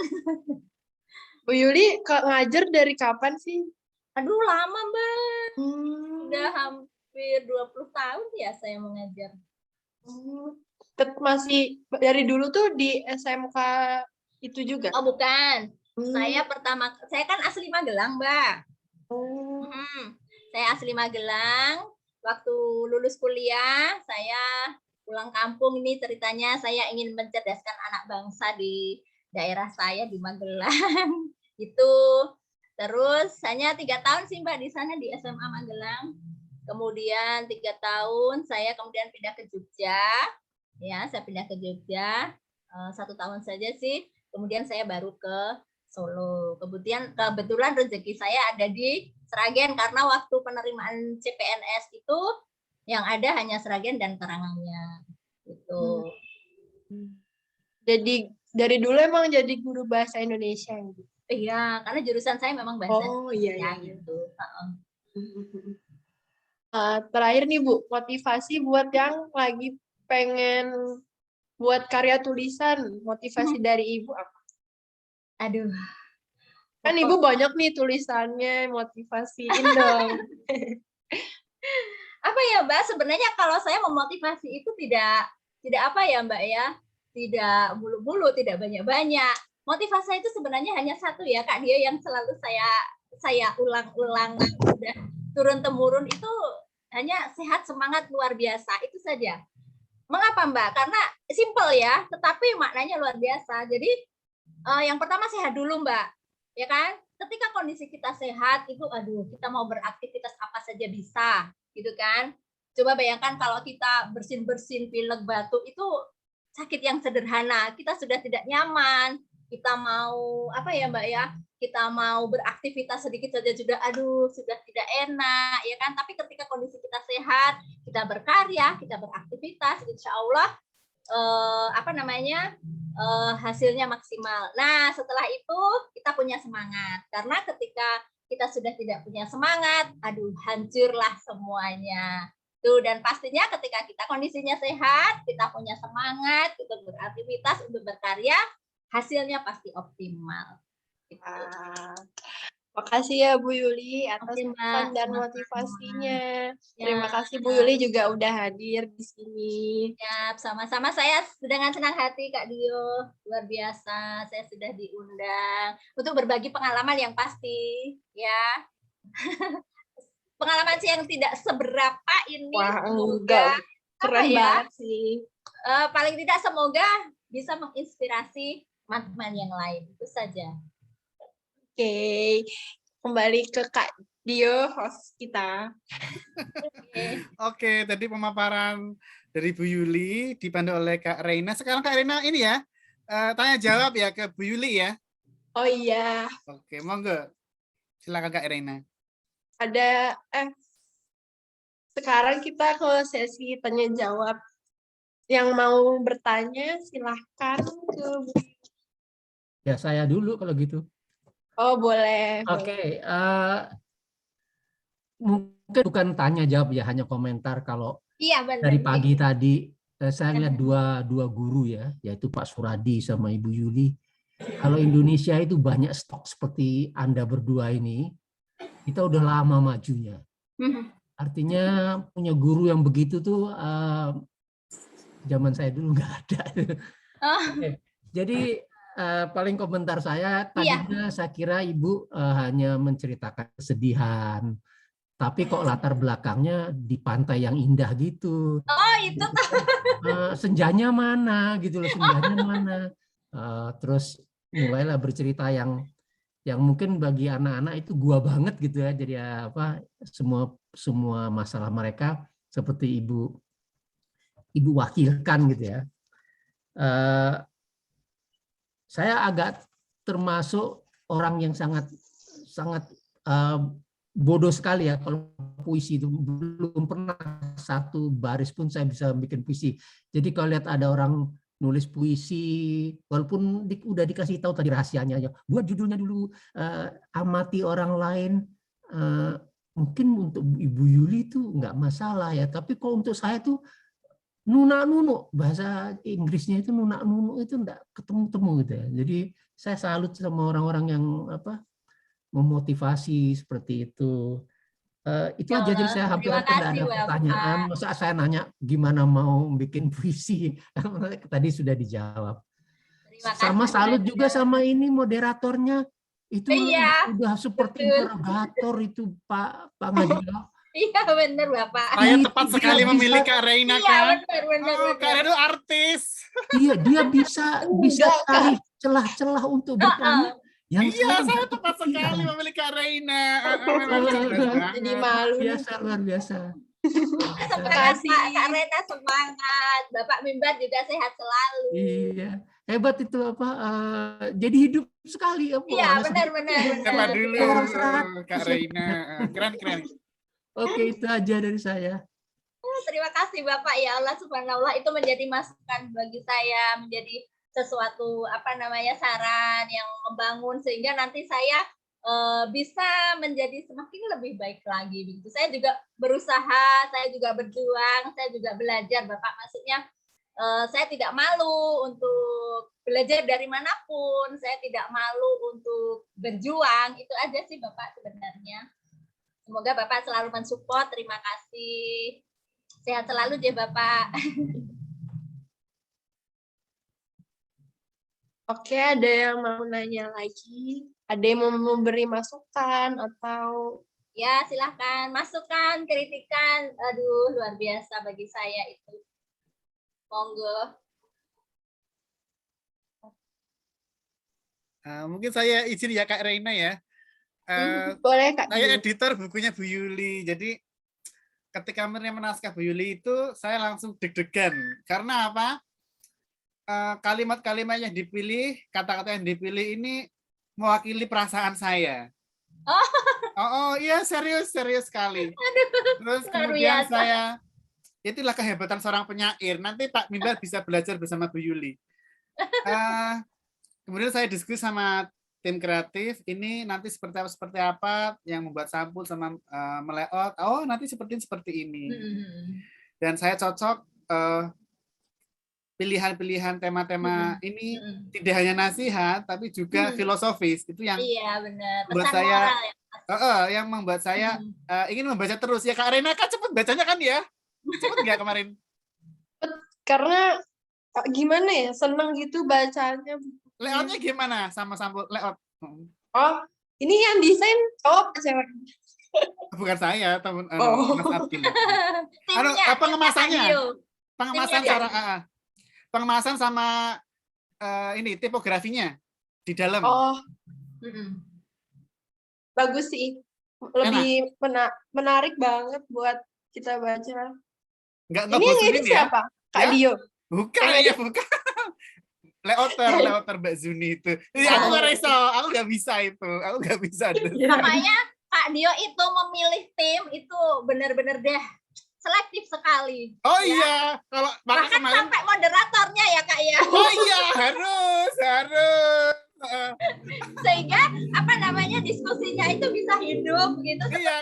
Bu Yuli ngajar dari kapan sih? Aduh, lama, Mbak. Udah hampir 20 tahun ya saya mengajar. Masih dari dulu tuh di SMK itu juga? Oh, bukan. Saya kan asli Magelang, Mbak. Saya asli Magelang. Waktu lulus kuliah, saya pulang kampung. Ini ceritanya saya ingin mencerdaskan anak bangsa di daerah saya di Magelang. Itu. Terus hanya 3 tahun sih Mbak di sana di SMA Magelang. Kemudian 3 tahun saya kemudian pindah ke Jogja. Ya, saya pindah ke Jogja 1 tahun saja sih. Kemudian saya baru ke Solo. Kebetulan rezeki saya ada di Sragen karena waktu penerimaan CPNS itu yang ada hanya Sragen dan Karanganyar. Gitu. Jadi dari dulu emang jadi guru bahasa Indonesia gitu. Iya, karena jurusan saya memang bahasa Oh iya ya iya. gitu. Terakhir nih Bu, motivasi buat yang lagi pengen buat karya tulisan, motivasi dari Ibu apa? Aduh, Kan Ibu banyak nih tulisannya, motivasiin dong. apa ya Mbak? Sebenarnya kalau saya memotivasi itu tidak apa ya Mbak ya, tidak bulu-bulu, tidak banyak-banyak. Motivasi saya itu sebenarnya hanya satu ya Kak, dia yang selalu saya ulang-ulang sudah turun temurun itu hanya sehat semangat luar biasa itu saja. Mengapa Mbak? Karena simple ya, tetapi maknanya luar biasa. Jadi yang pertama sehat dulu Mbak, ya kan? Ketika kondisi kita sehat itu, aduh, kita mau beraktivitas apa saja bisa, gitu kan? Coba bayangkan kalau kita bersin-bersin pilek batuk itu sakit yang sederhana, kita sudah tidak nyaman, kita mau apa ya Mbak ya? Kita mau beraktivitas sedikit saja sudah, aduh, sudah tidak enak, ya kan? Tapi ketika kondisi kita sehat, kita berkarya, kita beraktivitas, insya Allah apa namanya hasilnya maksimal. Nah, setelah itu kita punya semangat. Karena ketika kita sudah tidak punya semangat, aduh, hancurlah semuanya. Tuh, dan pastinya ketika kita kondisinya sehat, kita punya semangat untuk beraktivitas, untuk berkarya, hasilnya pasti optimal. Gitu. Makasih ya Bu Yuli atas Oke, Mbak. pesan dan Sama-sama. motivasinya. Ya. Terima kasih Bu Yuli juga udah hadir di sini. Ya, sama-sama saya dengan senang hati Kak Dio. Luar biasa, saya sudah diundang untuk berbagi pengalaman yang pasti, ya. Pengalaman saya yang tidak seberapa ini. Wah, semoga keren ya, banget sih. Paling tidak semoga bisa menginspirasi teman-teman yang lain. Itu saja. Oke, kembali ke Kak Dio, host kita. Oke, tadi pemaparan dari Bu Yuli dipandu oleh Kak Reina. Sekarang Kak Reina ini ya, tanya jawab ya ke Bu Yuli ya. Oh iya. Oke, monggo. Silakan Kak Reina. Ada sekarang kita ke sesi tanya jawab. Yang mau bertanya silahkan ke Bu. Ya, saya dulu kalau gitu. Oh, boleh. Oke, mungkin bukan tanya jawab ya, hanya komentar. Kalau Iya, benar. dari pagi tadi saya lihat dua guru ya, yaitu Pak Suradi sama Ibu Yuli. Kalau Indonesia itu banyak stok seperti Anda berdua ini, kita udah lama majunya. Artinya punya guru yang begitu tuh zaman saya dulu nggak ada. Jadi paling komentar saya tadinya saya kira Ibu hanya menceritakan kesedihan, tapi kok latar belakangnya di pantai yang indah gitu. Oh, itu senjanya mana gitu loh, senjanya mana. Terus mulailah bercerita yang mungkin bagi anak-anak itu gua banget gitu ya. Jadi apa semua masalah mereka seperti ibu wakilkan gitu ya. Saya agak termasuk orang yang sangat bodoh sekali ya kalau puisi itu, belum pernah satu baris pun saya bisa bikin puisi. Jadi kalau lihat ada orang nulis puisi, walaupun udah dikasih tahu tadi rahasianya aja, buat judulnya dulu, amati orang lain. Mungkin untuk Ibu Yuli itu nggak masalah ya, tapi kalau untuk saya tuh nunak-nunuk, bahasa Inggrisnya itu nunak-nunuk itu enggak ketemu-temu gitu ya. Jadi saya salut sama orang-orang yang memotivasi seperti itu. Itu aja, jadi saya hampir tidak ada pertanyaan. Masa saya nanya gimana mau bikin puisi, tadi sudah dijawab. Sama salut juga sama ini moderatornya, itu udah seperti interrogator itu Pak Ngajila. Iya, benar Bapak. Saya tepat sekali memilih Kak Reina kan. Iya, benar. Kak Reina itu artis. Iya, dia bisa cari celah-celah untuk bertanya. Iya, saya tepat sekali memilih Kak Reina. Jadi malu. Luar biasa. Terima kasih Kak Reina, semangat. Bapak Mimbar juga sehat selalu. Iya, hebat itu apa? Jadi hidup sekali apa? Iya, benar. Coba dulu Kak Reina. Keren. Oke, itu aja dari saya. Terima kasih Bapak, ya Allah subhanallah, itu menjadi masukan bagi saya, menjadi sesuatu saran yang membangun sehingga nanti saya bisa menjadi semakin lebih baik lagi begitu. Saya juga berusaha, saya juga berjuang, saya juga belajar Bapak, maksudnya saya tidak malu untuk belajar dari manapun, saya tidak malu untuk berjuang, itu aja sih Bapak sebenarnya. Semoga Bapak selalu mensupport, terima kasih. Sehat selalu ya Bapak. Oke, ada yang mau nanya lagi? Ada yang mau memberi masukan atau Ya, silahkan. Masukan, kritikan. Aduh, luar biasa bagi saya itu. Monggo. Mungkin saya izin ya Kak Reina ya. boleh Kak Saya Dio? editor bukunya Bu Yuli. Jadi ketika menerima naskah Bu Yuli itu saya langsung deg-degan. Karena apa? Kalimat-kalimat yang dipilih, kata-kata yang dipilih ini mewakili perasaan saya. Oh iya, serius sekali. Terus Luar kemudian biasa. itulah kehebatan seorang penyair. Nanti Pak Mimbar bisa belajar bersama Bu Yuli. Kemudian saya diskusi sama tim kreatif, ini nanti seperti apa yang membuat sampul sama melayout. Oh, nanti seperti ini. Dan saya cocok pilihan-pilihan tema-tema ini tidak hanya nasihat tapi juga filosofis. Itu yang Iya, benar. membuat Pesan saya moral ya. yang membuat saya ingin membaca terus. Ya Kak Rena kan cepet bacanya kan ya? Cepet nggak kemarin? Karena gimana ya, seneng gitu bacanya. Layoutnya gimana sama sampul layout? Oh, ini yang desain cowok atau cewek? Bukan saya, teman Mas Abdul. Timnya, Pengemasannya, pengemasan Timnya, cara pengemasan sama ini tipografinya di dalam. Oh, bagus sih. Lebih menarik banget buat kita baca. Nggak Ini yang edit ya? siapa? Kak Ya? Dio? Bukan, ya bukan. Layoter Mbak Zuni itu. Ya, aku nggak reso, aku nggak bisa itu. Aku nggak bisa. Pokoknya Kak Dio itu memilih tim itu benar-benar deh selektif sekali. Oh ya. iya, kalau bahkan kemarin sampai moderatornya ya Kak ya. Oh iya, harus. Sehingga diskusinya itu bisa hidup gitu. Iya,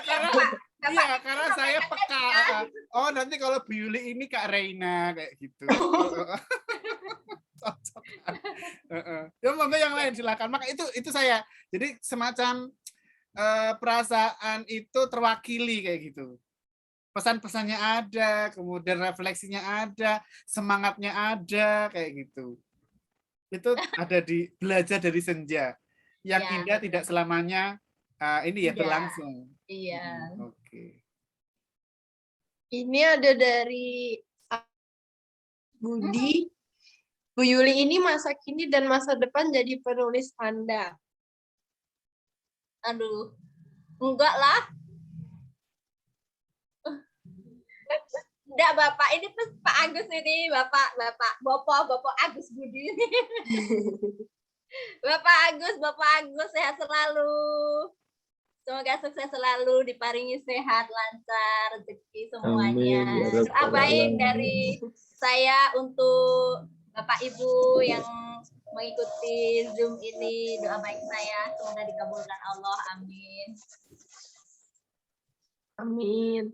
karena saya peka. Oh, nanti kalau Bu Yuli ini Kak Reina kayak gitu. Cocok. Ya monggo yang lain silakan. Maka itu saya. Jadi semacam perasaan itu terwakili kayak gitu. Pesan-pesannya ada, kemudian refleksinya ada, semangatnya ada kayak gitu. Itu ada di belajar dari senja. Yang indah tidak selamanya ini ya berlangsung. Iya. Oke. Ini ada dari Budi. Bu Yuli ini masa kini dan masa depan jadi penulis Anda. Aduh, enggak lah. Enggak Bapak, ini Pak Agus ini, Bapak Agus Budi ini. Bapak Agus sehat selalu. Semoga sukses selalu, diparingi sehat, lancar, rezeki semuanya. Doa baik dari saya untuk Bapak Ibu yang mengikuti Zoom ini, doa baik saya semoga dikabulkan Allah. Amin. Amin.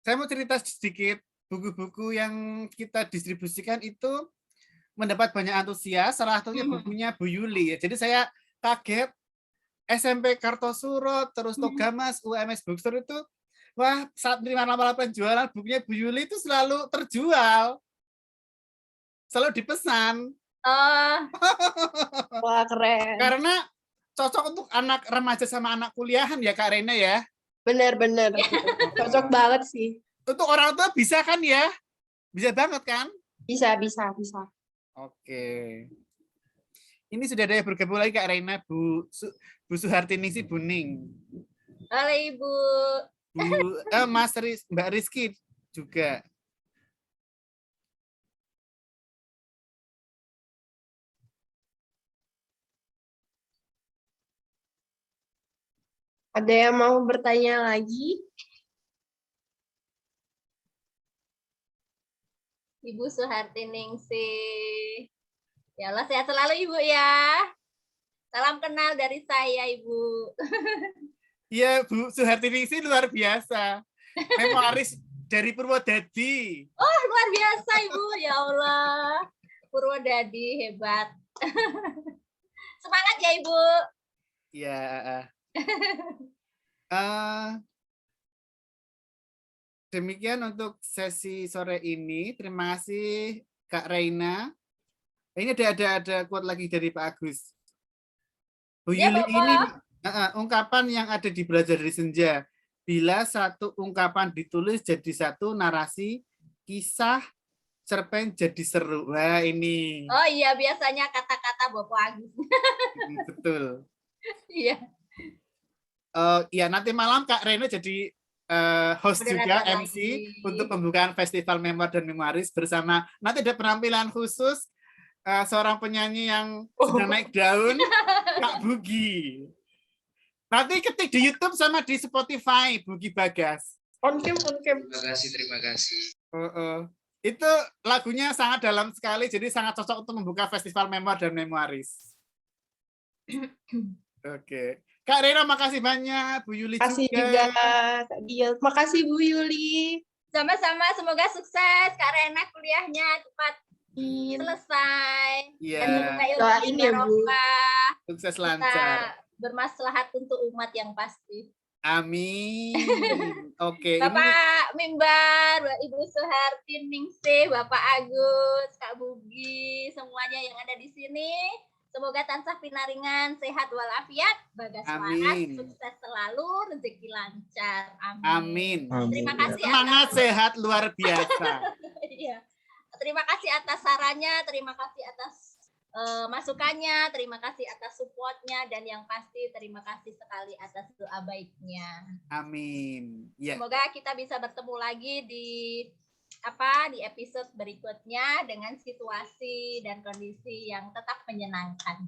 Saya mau cerita sedikit, buku-buku yang kita distribusikan itu mendapat banyak antusias, salah satunya bukunya Bu Yuli. Jadi saya kaget, SMP Kartosuro, terus Togamas, UMS Bookstore itu, wah saat menerima lamaran penjualan bukunya Bu Yuli itu selalu terjual. Selalu dipesan. Wah, keren. Karena cocok untuk anak remaja sama anak kuliahan ya Kak Rena ya. Bener. Cocok banget sih. Untuk orang tua bisa kan ya? Bisa banget kan? Bisa. Oke. Ini sudah ada yang bergabung lagi Kak Reina, Bu Suhartiningsih Buning. Halo Ibu. Mbak Rizky juga. Ada yang mau bertanya lagi? Ibu Suharti Ningsih. Ya Allah, sehat selalu Ibu ya. Salam kenal dari saya Ibu. Iya, Bu Suharti Ningsih luar biasa. Memoaris dari Purwodadi. Oh, luar biasa Ibu. Ya Allah. Purwodadi hebat. Semangat ya Ibu. Ya. Demikian untuk sesi sore ini. Terima kasih Kak Reina. Ini ada quote lagi dari Pak Agus. Bu Ya, Yuli Bapak. ini ungkapan yang ada di Belajar dari Senja. Bila satu ungkapan ditulis jadi satu narasi, kisah, cerpen jadi seru. Wah ini. Oh iya, biasanya kata-kata Bapak Agus. Betul. Iya. Ya nanti malam Kak Reno jadi host juga Moderator MC lagi. untuk pembukaan Festival Memoir dan Memoaris bersama. Nanti ada penampilan khusus seorang penyanyi yang sedang naik daun, Kak Bugi. Nanti ketik di YouTube sama di Spotify, Bugi Bagas. On cam. Terima kasih. Itu lagunya sangat dalam sekali, jadi sangat cocok untuk membuka Festival Memoir dan Memoaris. Oke. Kak Rena, makasih banyak. Bu Yuli Makasih juga Kak Dio. Makasih Bu Yuli. Sama-sama, semoga sukses Kak Rena kuliahnya cepat selesai. Iya. Dan semoga Doain ya, Bu. barokah. Sukses Kita lancar. bermaslahat untuk umat yang pasti. Amin. Oke, ini Bapak Mimbar, Ibu Suharti Ningsih, Bapak Agus, Kak Bugi, semuanya yang ada di sini. Semoga tansah pinaringan, sehat walafiat, bagas waras, Amin. sukses selalu, rezeki lancar. amin. Terima kasih Semangat atas sehat luar biasa. Iya. Terima kasih atas sarannya, terima kasih atas masukannya, terima kasih atas supportnya, dan yang pasti terima kasih sekali atas doa baiknya. Amin. Ya, Semoga kita bisa bertemu lagi di episode berikutnya dengan situasi dan kondisi yang tetap menyenangkan.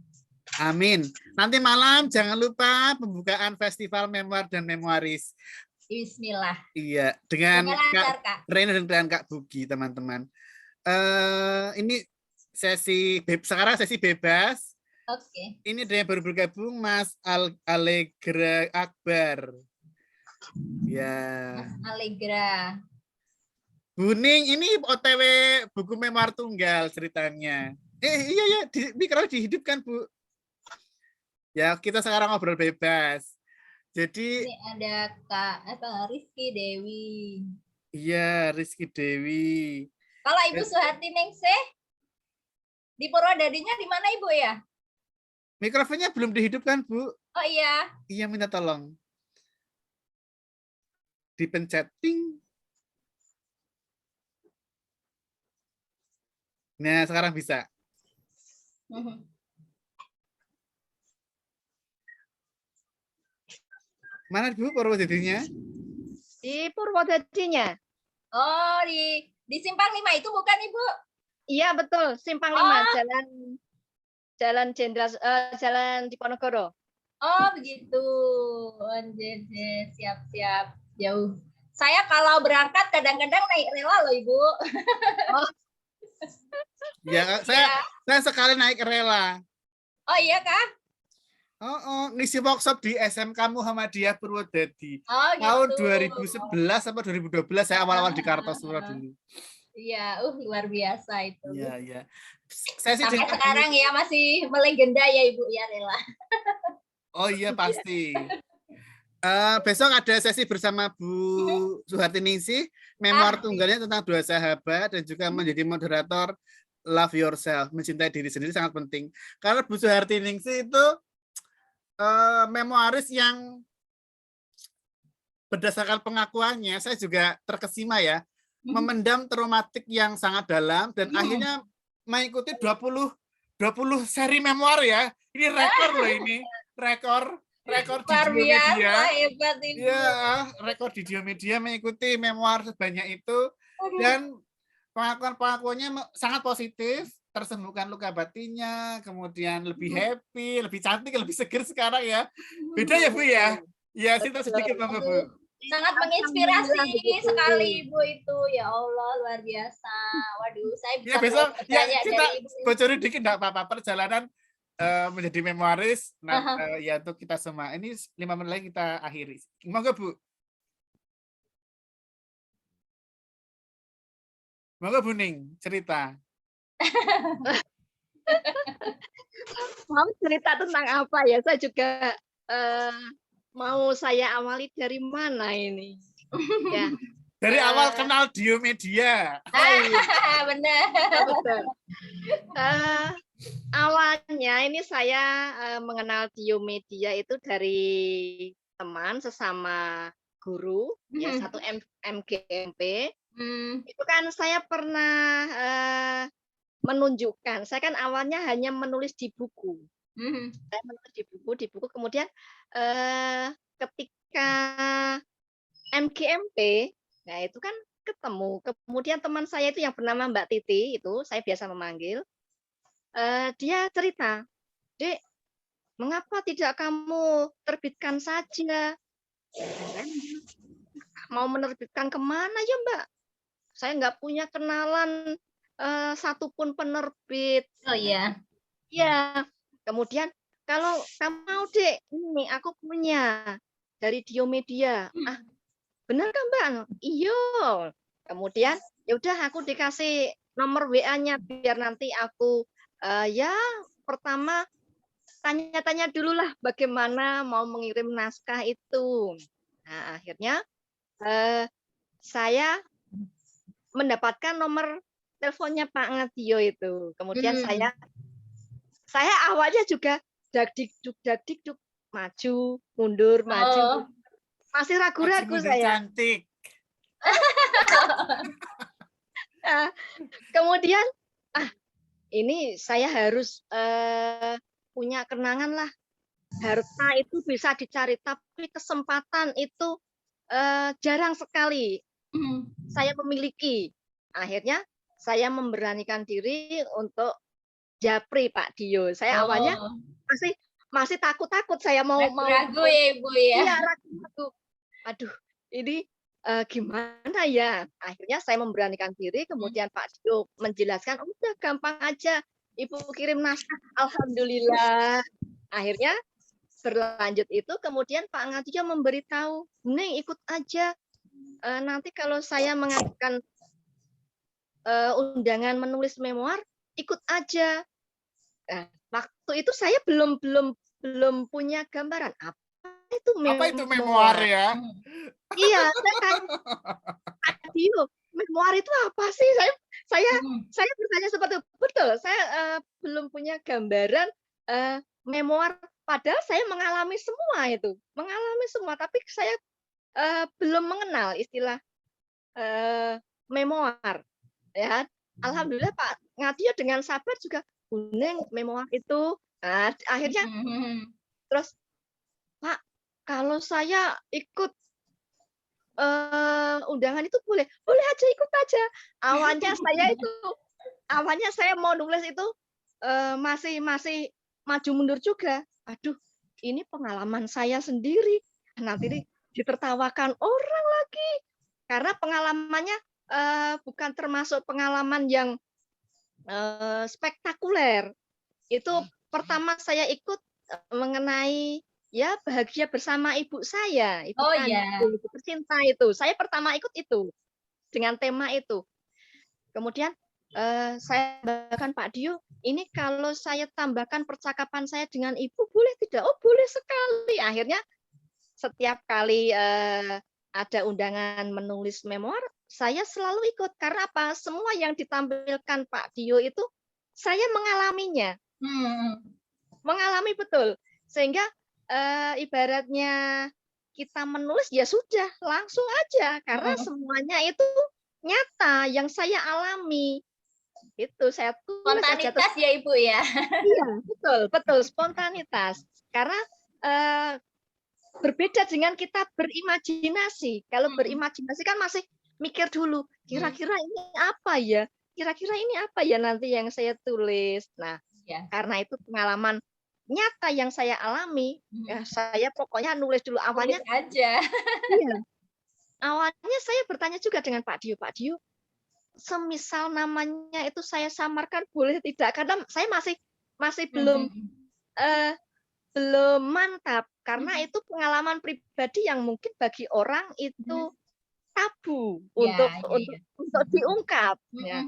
amin. Nanti malam jangan lupa pembukaan Festival Memoir dan Memoaris. Bismillah. Iya, dengan Semoga lancar, Kak Kak. Rena dan dengan Kak Bugi, teman-teman. Ini sekarang sesi bebas. Oke. Ini ada yang baru bergabung, Mas Allegra Akbar. Ya. Mas Allegra. Buning ini OTW buku memoir tunggal ceritanya. Iya ya, ini kalau dihidupkan Bu. Ya kita sekarang ngobrol bebas. Jadi Ini ada Rizky Dewi. iya Rizky Dewi. Kalau Ibu Suharti Ningsih di Purwodadinya di mana Ibu ya? Mikrofonnya belum dihidupkan Bu. Oh iya. Iya minta tolong. Dipencet ting. Nah sekarang bisa. Mana Bu Purwodadinya? Di Purwodadinya. Oh, di Simpang 5 itu bukan Ibu? Iya betul, Simpang 5, Jalan Jenderal Jalan Diponegoro. Oh, begitu. ONJJ, siap-siap. Jauh. Saya kalau berangkat kadang-kadang naik rela loh, Ibu. Ya, saya sekali naik rela. Oh iya kah? Ngisi workshop di SMK Muhammadiyah Purwodadi. Oh, Tahun gitu. 2011 sampai 2012 saya awal-awal di Kartosuro dulu. Iya, luar biasa itu. Iya, iya. Saya sih Sampai dengan sekarang ya masih melegenda ya Ibu ya rela. Oh iya pasti. Besok ada sesi bersama Bu Suharti Ningsih, memoir tunggalnya tentang dua sahabat dan juga menjadi moderator Love Yourself, mencintai diri sendiri sangat penting. Karena Bu Suharti Ningsih itu memoaris yang berdasarkan pengakuannya, saya juga terkesima ya, memendam traumatik yang sangat dalam dan akhirnya mengikuti 20 seri memoir ya. Ini rekor loh ini. Rekor di Diomedia. Hebat Ibu. Ya, rekor di Diomedia mengikuti memoir sebanyak itu dan pengakuan-pengakuannya sangat positif, tersembuhkan luka batinnya, kemudian lebih happy, lebih cantik, lebih seger sekarang ya. Beda ya Bu ya? Ya, cerita sedikit Bang Bu. Sangat menginspirasi Alhamdulillah begitu. sekali Ibu itu. Ya Allah, luar biasa. Waduh, saya bisa Ya besok belajar ya banyak kita dari Ibu. bocorin dikit enggak apa-apa perjalanan menjadi memoaris. Nah, Aha. ya untuk kita semua. Ini 5 menit lagi kita akhiri. Monggo Bu. Monggo Bu Ning, cerita. Mau cerita tentang apa ya? Saya juga mau saya awali dari mana ini? Ya, Dari awal kenal Diomedia. Benar. ya betul. Awalnya ini saya mengenal Diomedia itu dari teman sesama guru, ya satu MGMP. Itu kan saya pernah menunjukkan. Saya kan awalnya hanya menulis di buku. Saya menulis di buku. Kemudian ketika MGMP, nah itu kan ketemu. Kemudian teman saya itu yang bernama Mbak Titi, itu saya biasa memanggil. Dia cerita, Dek, mengapa tidak kamu terbitkan saja? Mau menerbitkan kemana ya Mbak? Saya nggak punya kenalan satupun penerbit. Oh iya. Ya, kemudian kalau kamu mau Dek, ini aku punya dari Diomedia. Ah, benar kan Mbak? Iya. Kemudian ya udah aku dikasih nomor WA-nya biar nanti aku ya pertama tanya-tanya dulu lah bagaimana mau mengirim naskah itu. Nah, akhirnya saya mendapatkan nomor teleponnya Pak Ngadio itu. Kemudian saya awalnya juga dagdikduk maju mundur maju. Masih ragu-ragu saya. Cantik. Kemudian ini saya harus punya kenangan lah. Harta itu bisa dicari, tapi kesempatan itu jarang sekali saya memiliki. Akhirnya saya memberanikan diri untuk japri Pak Dio. Saya awalnya masih takut-takut saya mau ragu ya Ibu ya. Iya, ragu. Aduh, ini gimana ya? Akhirnya saya memberanikan diri, kemudian Pak Dio menjelaskan, udah gampang aja, Ibu kirim naskah. Alhamdulillah. Akhirnya berlanjut itu, kemudian Pak Ngadio memberitahu, Neng ikut aja. Nanti kalau saya mengadakan undangan menulis memoir, ikut aja. Nah, waktu itu saya belum punya gambaran apa itu memoir ya? Iya, saya Dio, memoir itu apa sih? Saya bertanya seperti itu. Betul, saya belum punya gambaran memoir. Padahal saya mengalami semua, tapi saya belum mengenal istilah memoir. Ya, alhamdulillah Pak Ngadio dengan sabar juga, Neng memoir itu. Nah, akhirnya terus Pak, kalau saya ikut undangan itu boleh aja, ikut aja. Awalnya saya mau nulis itu masih maju mundur juga. Aduh, ini pengalaman saya sendiri. Nanti ditertawakan orang lagi. Karena pengalamannya bukan termasuk pengalaman yang spektakuler. Itu pertama saya ikut mengenai ya bahagia bersama ibu saya, ibu tercinta itu. Saya pertama ikut itu dengan tema itu. Kemudian saya bahkan Pak Dio, ini kalau saya tambahkan percakapan saya dengan ibu boleh tidak? Oh boleh sekali. Akhirnya setiap kali ada undangan menulis memoir, saya selalu ikut. Karena apa? Semua yang ditampilkan Pak Dio itu saya mengalaminya. Mengalami betul. Sehingga ibaratnya kita menulis ya sudah langsung aja. Karena semuanya itu nyata yang saya alami. Itu saya tulis spontanitas ya Ibu ya. Iya, betul spontanitas. Karena berbeda dengan kita berimajinasi. Kalau berimajinasi kan masih mikir dulu, kira-kira ini apa ya? Kira-kira ini apa ya nanti yang saya tulis. Nah, karena itu pengalaman nyata yang saya alami, ya saya pokoknya nulis dulu awalnya nulis aja. Iya, awalnya saya bertanya juga dengan Pak Dio, semisal namanya itu saya samarkan boleh tidak? Karena saya masih belum belum mantap karena itu pengalaman pribadi yang mungkin bagi orang itu tabu untuk diungkap. Ya.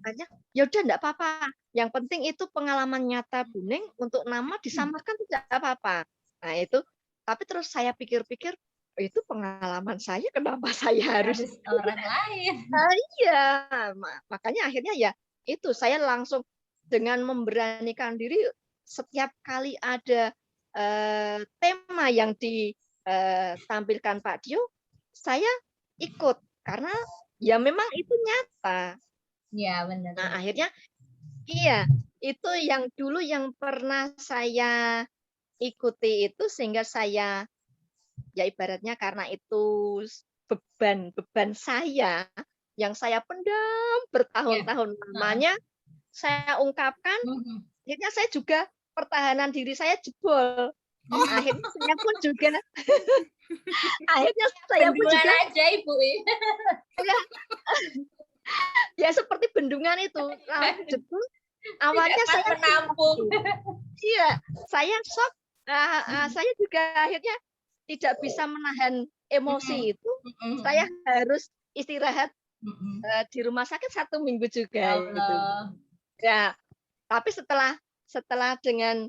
Makanya ya udah enggak apa-apa. Yang penting itu pengalaman nyata Buning untuk nama disamarkan tidak apa-apa. Nah itu, tapi terus saya pikir-pikir itu pengalaman saya, kenapa saya harus orang lain? Iya, makanya akhirnya ya itu saya langsung dengan memberanikan diri setiap kali ada tema yang ditampilkan Pak Dio, saya ikut karena ya memang itu nyata. Ya benar. Nah akhirnya iya itu yang dulu yang pernah saya ikuti itu sehingga saya ya ibaratnya karena itu beban saya yang saya pendam bertahun-tahun lamanya saya ungkapkan, akhirnya saya juga pertahanan diri saya jebol. Akhirnya saya pun juga akhirnya saya pun juga aja Ibu. Ya seperti bendungan itu jebol. Awalnya saya menampung. Iya, saya shock. Saya juga akhirnya tidak bisa menahan emosi itu. Saya harus istirahat di rumah sakit 1 minggu juga. Gitu. Ya, tapi setelah dengan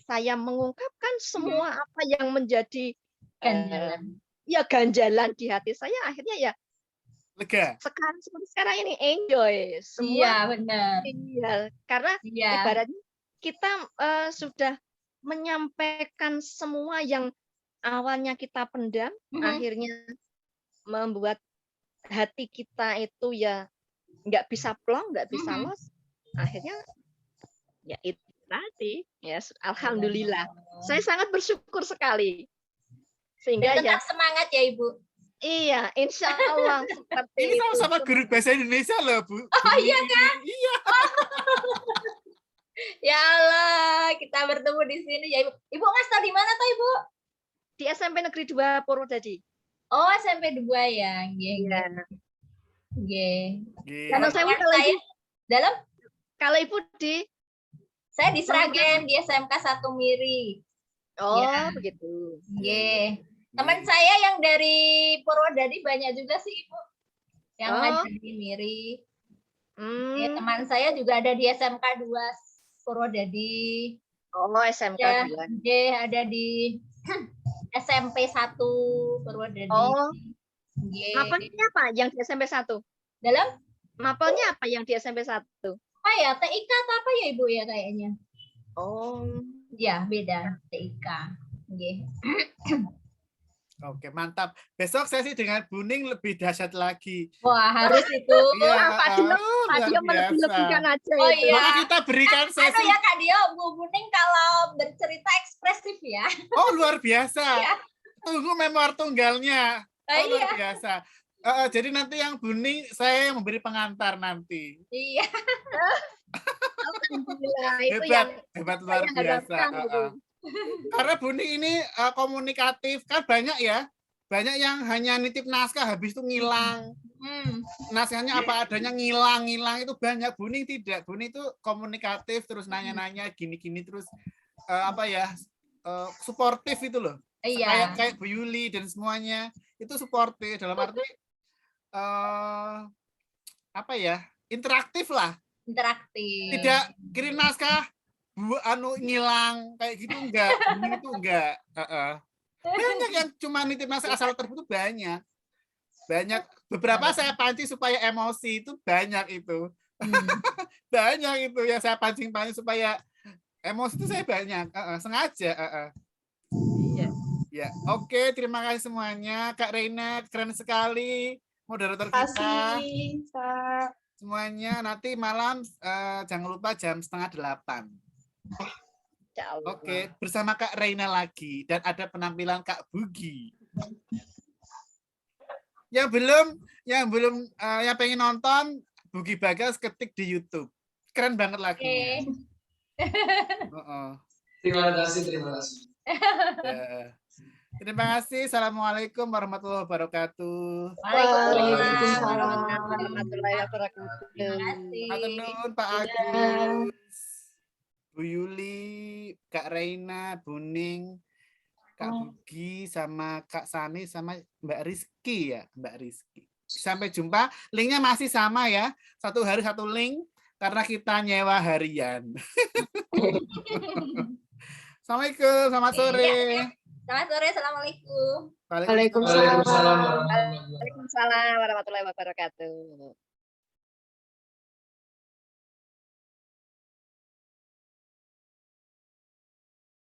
saya mengungkapkan semua apa yang menjadi ganjalan di hati saya, akhirnya ya lega. Seperti sekarang ini enjoy semua. Iya benar. Iya, karena ibaratnya kita sudah menyampaikan semua yang awalnya kita pendam, akhirnya membuat hati kita itu ya nggak bisa plong, nggak bisa los. Akhirnya ya itu tadi, ya alhamdulillah. Saya sangat bersyukur sekali. Sehingga tetap semangat ya Ibu. Iya, insya Allah seperti ini sama-sama guru bahasa Indonesia loh, Bu. Oh iya kan? Iya. Ya Allah, kita bertemu di sini ya Ibu. Ibu ngasih di mana tuh Ibu? Di SMP Negeri 2 Purwodadi. Oh, SMP 2 ya. Iya. Karena saya kalau Ibu saya di Sragen di SMK 1 Miri. Oh, begitu. Teman saya yang dari Purwodadi banyak juga sih Ibu. Yang ngajar di Miri. Teman saya juga ada di SMK 2 Purwodadi. Oh, SMK 2. Ada di SMP 1 Purwodadi. Oh. Mapelnya apa yang di SMP 1? Dalam? Mapelnya apa yang di SMP 1? Apa ya? TIK atau apa ya Ibu ya kayaknya? Oh. Ya, beda. TIK. Oke, mantap. Besok sesi dengan Buning lebih dahsyat lagi. Wah, harus itu. Pak Dio melebih-lebihkan aja. Oh iya. Maka kita berikan sesi. Ya Kak Dio, Bu Buning kalau bercerita ekspresif ya. Oh, luar biasa. Tunggu memoir tunggalnya. Luar biasa. Jadi nanti yang Buning saya yang memberi pengantar nanti. Iya. Hebat luar biasa. Karena Buning ini komunikatif, kan banyak ya. Banyak yang hanya nitip naskah habis itu ngilang. Naskahnya apa adanya ngilang itu banyak. Buning tidak. Buning itu komunikatif terus nanya-nanya gini-gini terus suportif itu loh. Iya. Kayak Bu Yuli dan semuanya itu suportif dalam arti interaktif lah. Interaktif. Tidak kirim naskah ngilang kayak gitu enggak. Itu enggak. Banyak yang cuma nitip naskah asal terputus banyak. Beberapa saya pancing supaya emosi itu banyak itu. Banyak itu yang saya pancing supaya emosi itu saya banyak. Sengaja. Ya, oke, terima kasih semuanya. Kak Reina, keren sekali moderator kita. Semuanya nanti malam jangan lupa jam 7:30. Oke, bersama Kak Reina lagi dan ada penampilan Kak Bugi. Yang pengen nonton Bugi Bagas ketik di YouTube. Keren banget lagi. Terima kasih. Terima kasih. Assalamualaikum warahmatullahi wabarakatuh. Waalaikumsalam. Warahmatullahi wabarakatuh. Terima kasih. Matur nuwun Pak Agus, Bu Yuli, Kak Reina, Buning, Kak Bugi, sama Kak Sani, sama Mbak Rizky ya, Mbak Rizky. Sampai jumpa. Linknya masih sama ya. 1 hari 1 link karena kita nyewa harian. Assalamualaikum, selamat sore. Selamat sore, assalamualaikum. Waalaikumsalam. Waalaikumsalam warahmatullahi wabarakatuh.